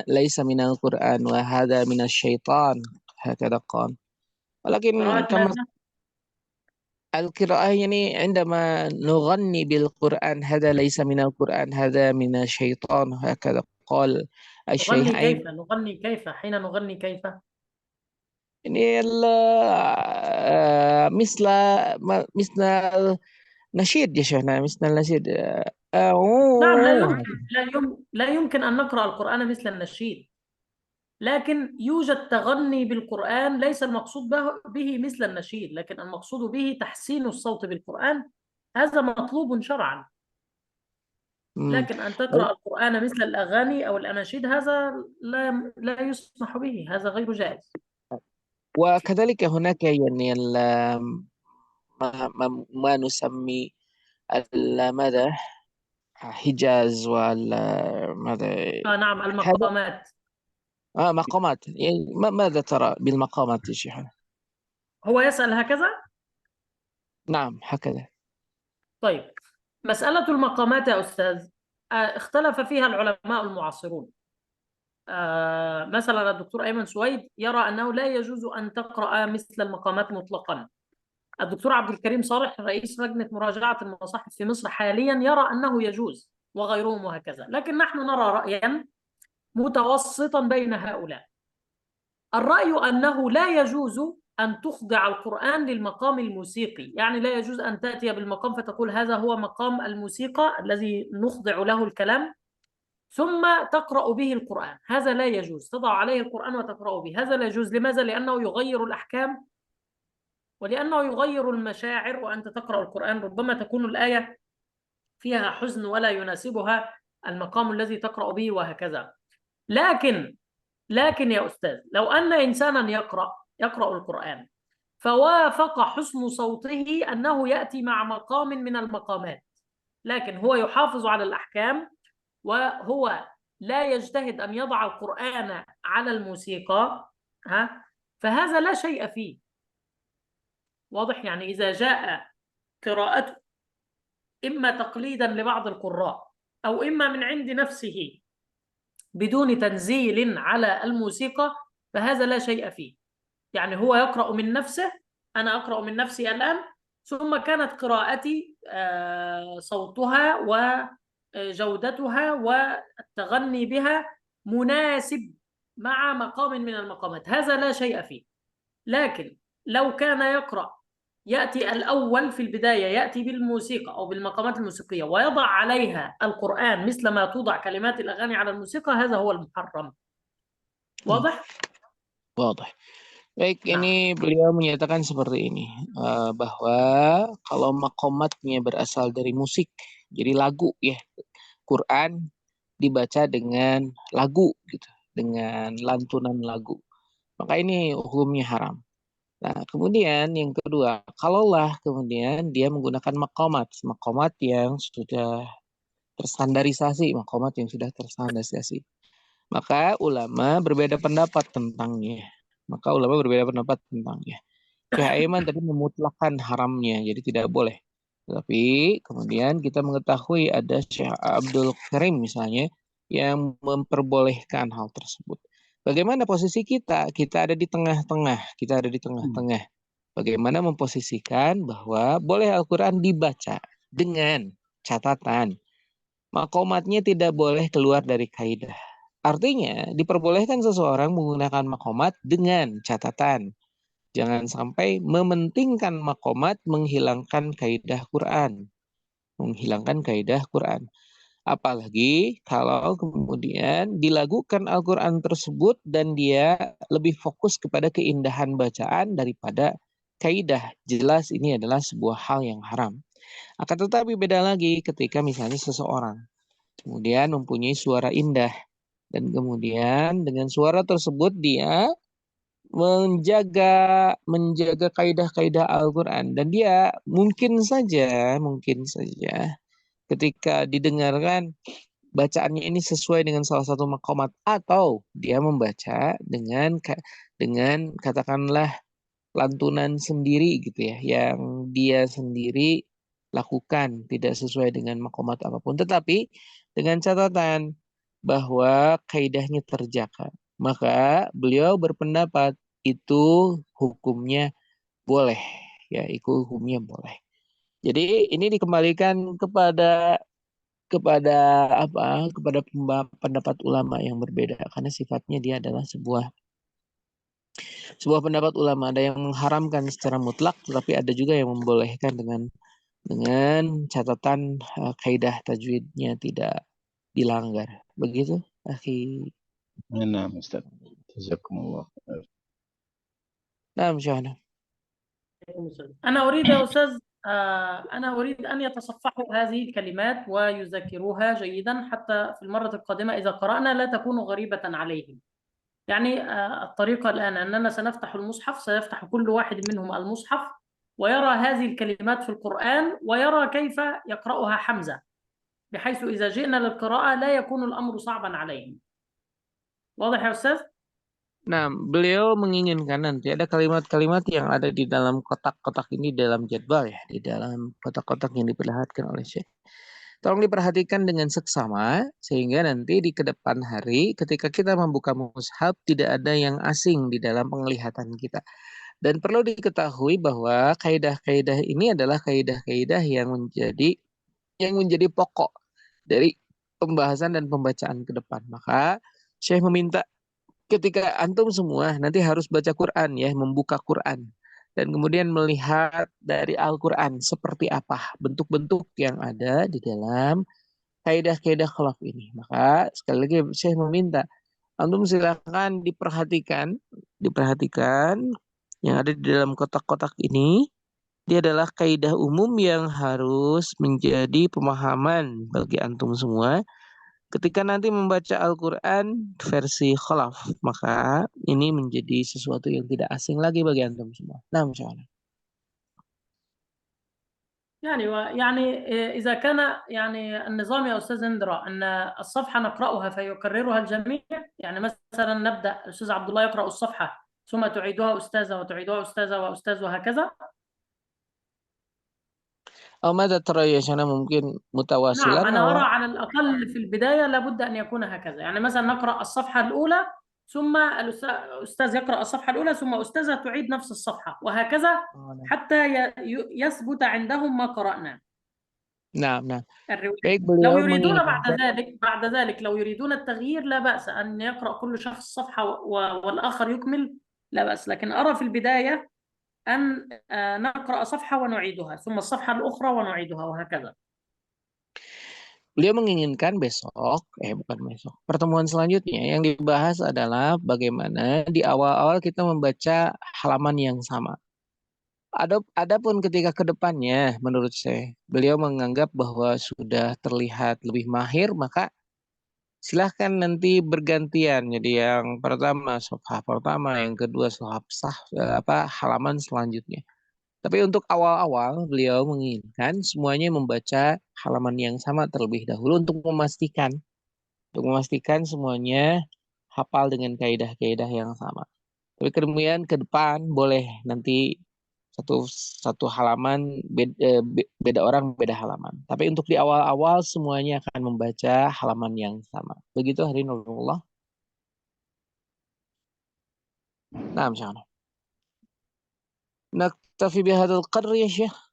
ليس من القرآن وهذا من الشيطان هكذا قال. ولكن كما القراءة يعني عندما نغني بالقرآن هذا ليس من القرآن هذا من الشيطان هكذا قال الشيخ نغني كيف؟ نغني كيف؟ حين نغني كيف؟ يعني مثل نشيد يا شيخنا، مثل النشيد. نعم، لا يمكن أن نقرأ القرآن مثل النشيد، لكن يوجد تغني بالقرآن ليس المقصود به مثل النشيد، لكن المقصود به تحسين الصوت بالقرآن، هذا مطلوب شرعا. لكن أن تقرأ القرآن مثل الأغاني أو الأناشيد هذا لا يسمح به، هذا غير جائز. وكذلك هناك يعني ما نسمي ماذا حجاز ماذا نعم، المقامات. مقامات، يعني ماذا ترى بالمقامات يا شيخ؟ هو يسأل هكذا؟ نعم هكذا. طيب، مسألة المقامات يا أستاذ اختلف فيها العلماء المعاصرون. مثلا الدكتور أيمن سويد يرى أنه لا يجوز أن تقرأ مثل المقامات مطلقا. الدكتور عبد الكريم صالح رئيس لجنة مراجعة المصاحف في مصر حاليا يرى أنه يجوز، وغيرهم وهكذا، لكن نحن نرى رأيا متوسطا بين هؤلاء. الرأي أنه لا يجوز أن تخضع القرآن للمقام الموسيقي، يعني لا يجوز أن تأتي بالمقام فتقول هذا هو مقام الموسيقى الذي نخضع له الكلام ثم تقرأ به القرآن، هذا لا يجوز. تضع عليه القرآن وتقرأ به، هذا لا يجوز. لماذا؟ لأنه يغير الأحكام ولأنه يغير المشاعر، وأنت تقرأ القرآن ربما تكون الآية فيها حزن ولا يناسبها المقام الذي تقرأ به وهكذا. لكن يا أستاذ، لو أن إنسانا يقرأ القرآن فوافق حسن صوته أنه يأتي مع مقام من المقامات، لكن هو يحافظ على الأحكام وهو لا يجتهد أن يضع القرآن على الموسيقى، فهذا لا شيء فيه. واضح؟ يعني إذا جاء قراءته إما تقليدا لبعض القراء أو إما من عند نفسه بدون تنزيل على الموسيقى فهذا لا شيء فيه. يعني هو يقرأ من نفسه، أنا أقرأ من نفسي الآن، ثم كانت قراءتي صوتها وجودتها والتغني بها مناسب مع مقام من المقامات، هذا لا شيء فيه. لكن لو كان يقرأ يأتي الأول في البداية يأتي بالموسيقى أو بالمقامات الموسيقية ويضع عليها القرآن مثل ما توضع كلمات الأغاني على الموسيقى، هذا هو المحرم. واضح؟ واضح. Baik, ini beliau menyatakan seperti ini, bahwa kalau maqamatnya berasal dari musik, jadi lagu ya, Quran dibaca dengan lagu gitu, dengan lantunan lagu, maka ini hukumnya haram. Nah, kemudian yang kedua, kalaulah kemudian dia menggunakan maqamat yang sudah terstandarisasi, maka ulama berbeda pendapat tentangnya. Syekh Aiman tadi memutlakkan haramnya, jadi tidak boleh. Tapi kemudian kita mengetahui ada Syekh Abdul Karim misalnya yang memperbolehkan hal tersebut. Bagaimana posisi kita? Kita ada di tengah-tengah. Kita ada di tengah-tengah. Bagaimana memposisikan bahwa boleh Al-Quran dibaca dengan catatan makomatnya tidak boleh keluar dari kaidah. Artinya diperbolehkan seseorang menggunakan makomat dengan catatan. Jangan sampai mementingkan makomat menghilangkan kaidah Quran. Menghilangkan kaidah Quran. Apalagi kalau kemudian dilakukan Al-Quran tersebut dan dia lebih fokus kepada keindahan bacaan daripada kaidah. Jelas ini adalah sebuah hal yang haram. Akan tetapi beda lagi ketika misalnya seseorang kemudian mempunyai suara indah dan kemudian dengan suara tersebut dia menjaga kaidah-kaidah Al-Quran dan dia mungkin saja ketika didengarkan bacaannya ini sesuai dengan salah satu makomat atau dia membaca dengan katakanlah lantunan sendiri gitu ya yang dia sendiri lakukan tidak sesuai dengan makomat apapun tetapi dengan catatan bahwa kaidahnya terjaga maka beliau berpendapat itu hukumnya boleh ya itu hukumnya boleh. Jadi ini dikembalikan kepada pendapat ulama yang berbeda karena sifatnya dia adalah sebuah pendapat ulama. Ada yang mengharamkan secara mutlak tetapi ada juga yang membolehkan dengan catatan kaidah tajwidnya tidak dilanggar. Begitu, akhi. Nah, Ustaz. Jazakumullah. Nah, Syahna. أنا أريد يا أستاذ أنا أريد أن يتصفحوا هذه الكلمات ويذاكروها جيدا حتى في المرة القادمة إذا قرأنا لا تكون غريبة عليهم. يعني الطريقة الآن أننا سنفتح المصحف، سيفتح كل واحد منهم المصحف ويرى هذه الكلمات في القرآن ويرى كيف يقرأها حمزة، بحيث إذا جئنا للقراءة لا يكون الأمر صعبا عليهم. واضح يا أستاذ؟ Nah, beliau menginginkan nanti ada kalimat-kalimat yang ada di dalam kotak-kotak ini dalam jadwal ya, di dalam kotak-kotak yang diperlihatkan oleh Syekh. Tolong diperhatikan dengan seksama sehingga nanti di kedepan hari ketika kita membuka mushaf tidak ada yang asing di dalam penglihatan kita. Dan perlu diketahui bahwa kaidah-kaidah ini adalah kaidah-kaidah yang menjadi pokok dari pembahasan dan pembacaan ke depan. Maka Syekh meminta ketika antum semua nanti harus baca Quran ya, membuka Quran dan kemudian melihat dari Al-Quran seperti apa bentuk-bentuk yang ada di dalam kaidah-kaidah khalaf ini. Maka sekali lagi saya meminta antum silakan diperhatikan yang ada di dalam kotak-kotak ini. Dia adalah kaidah umum yang harus menjadi pemahaman bagi antum semua. Ketika nanti membaca Al-Quran versi khalaf, maka ini menjadi sesuatu yang tidak asing lagi bagi antum semua. Nah, misalnya. يعني إذا كان يعني النظام يا أستاذ اندرا أن الصفحة نقرأها فيكررها الجميع، يعني مثلا نبدأ الأستاذ عبد الله يقرأ الصفحة ثم تعيدها أستاذة وتعيدها أستاذة وأستاذ وهكذا. ماذا ترى يا شنا ممكن متواصلا نعم أنا أرى على الأقل في البداية لابد أن يكون هكذا، يعني مثلا نقرأ الصفحة الأولى ثم الأستاذ يقرأ الصفحة الأولى ثم أستاذة تعيد نفس الصفحة وهكذا حتى يثبت عندهم ما قرأنا. نعم. لو يريدون بعد ذلك لو يريدون التغيير لا بأس أن يقرأ كل شخص صفحة والآخر يكمل، لا بأس، لكن أرى في البداية أن نقرأ صفحة ونعيدها ثم الصفحة الأخرى ونعيدها وهكذا. Beliau menginginkan pertemuan selanjutnya yang dibahas adalah bagaimana di awal-awal kita membaca halaman yang sama. Adapun ketika ke depannya menurut saya beliau menganggap bahwa sudah terlihat lebih mahir maka silahkan nanti bergantian. Jadi yang pertama safhah pertama, yang kedua halaman selanjutnya. Tapi untuk awal-awal beliau menginginkan semuanya membaca halaman yang sama terlebih dahulu untuk memastikan semuanya hafal dengan kaidah-kaidah yang sama. Tapi kemudian ke depan boleh nanti satu halaman beda orang beda halaman. Tapi untuk di awal-awal semuanya akan membaca halaman yang sama. Begitu Hari Nurullah. نعم شيخنا. نكتفي بهذا القدر يا شيخ.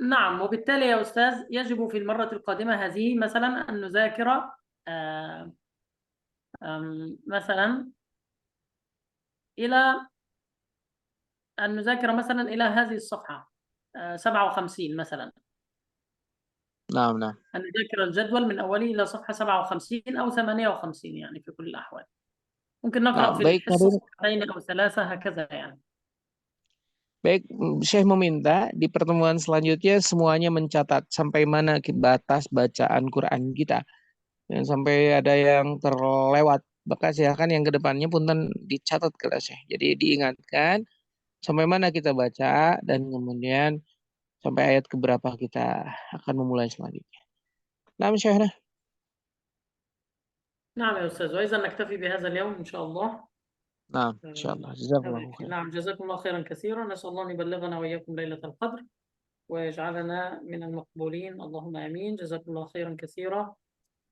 نعم، وبالتالي يا أستاذ يجب في المرة القادمة هذه مثلا أن نذاكر آه، مثلا إلى أن نذاكر مثلا إلى هذه الصفحة 57 مثلا، نعم نعم. أن نذاكر الجدول من أوله إلى صفحة 57 أو 58 يعني في كل الأحوال. ممكن نقرأ Nah, في baik الحصة Karim. صفحتين أو ثلاثة هكذا يعني. Baik, Syekh meminta di pertemuan selanjutnya semuanya mencatat sampai mana batas bacaan Quran kita. Dan sampai ada yang terlewat, maka silakan yang kedepannya punten dicatat ke Syekh. Jadi diingatkan sampai mana kita baca dan kemudian sampai ayat keberapa kita akan memulai selanjutnya. Nah, Syekh. نعم يا أستاذ، وإذا نكتفي بهذا اليوم إن شاء الله. Nah, insyaallah. Jazakallahu khair. نعم، جزاكم الله خيرا كثيرا. نسأل الله أن يبلغنا وإياكم ليلة القدر ويجعلنا من المقبولين، اللهم آمين. جزاكم الله خيرا كثيرا،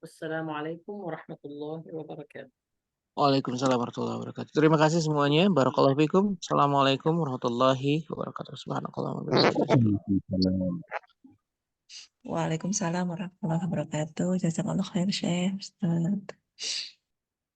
والسلام عليكم ورحمة الله وبركاته. Waalaikumsalam warahmatullahi wabarakatuh. Terima kasih semuanya. Barakallahu fikum. Assalamualaikum warahmatullahi wabarakatuh. Subhanakallah wa bihamdika. Waalaikumsalam warahmatullahi wabarakatuh. Jazakallah khair, Syekh. Ustaz.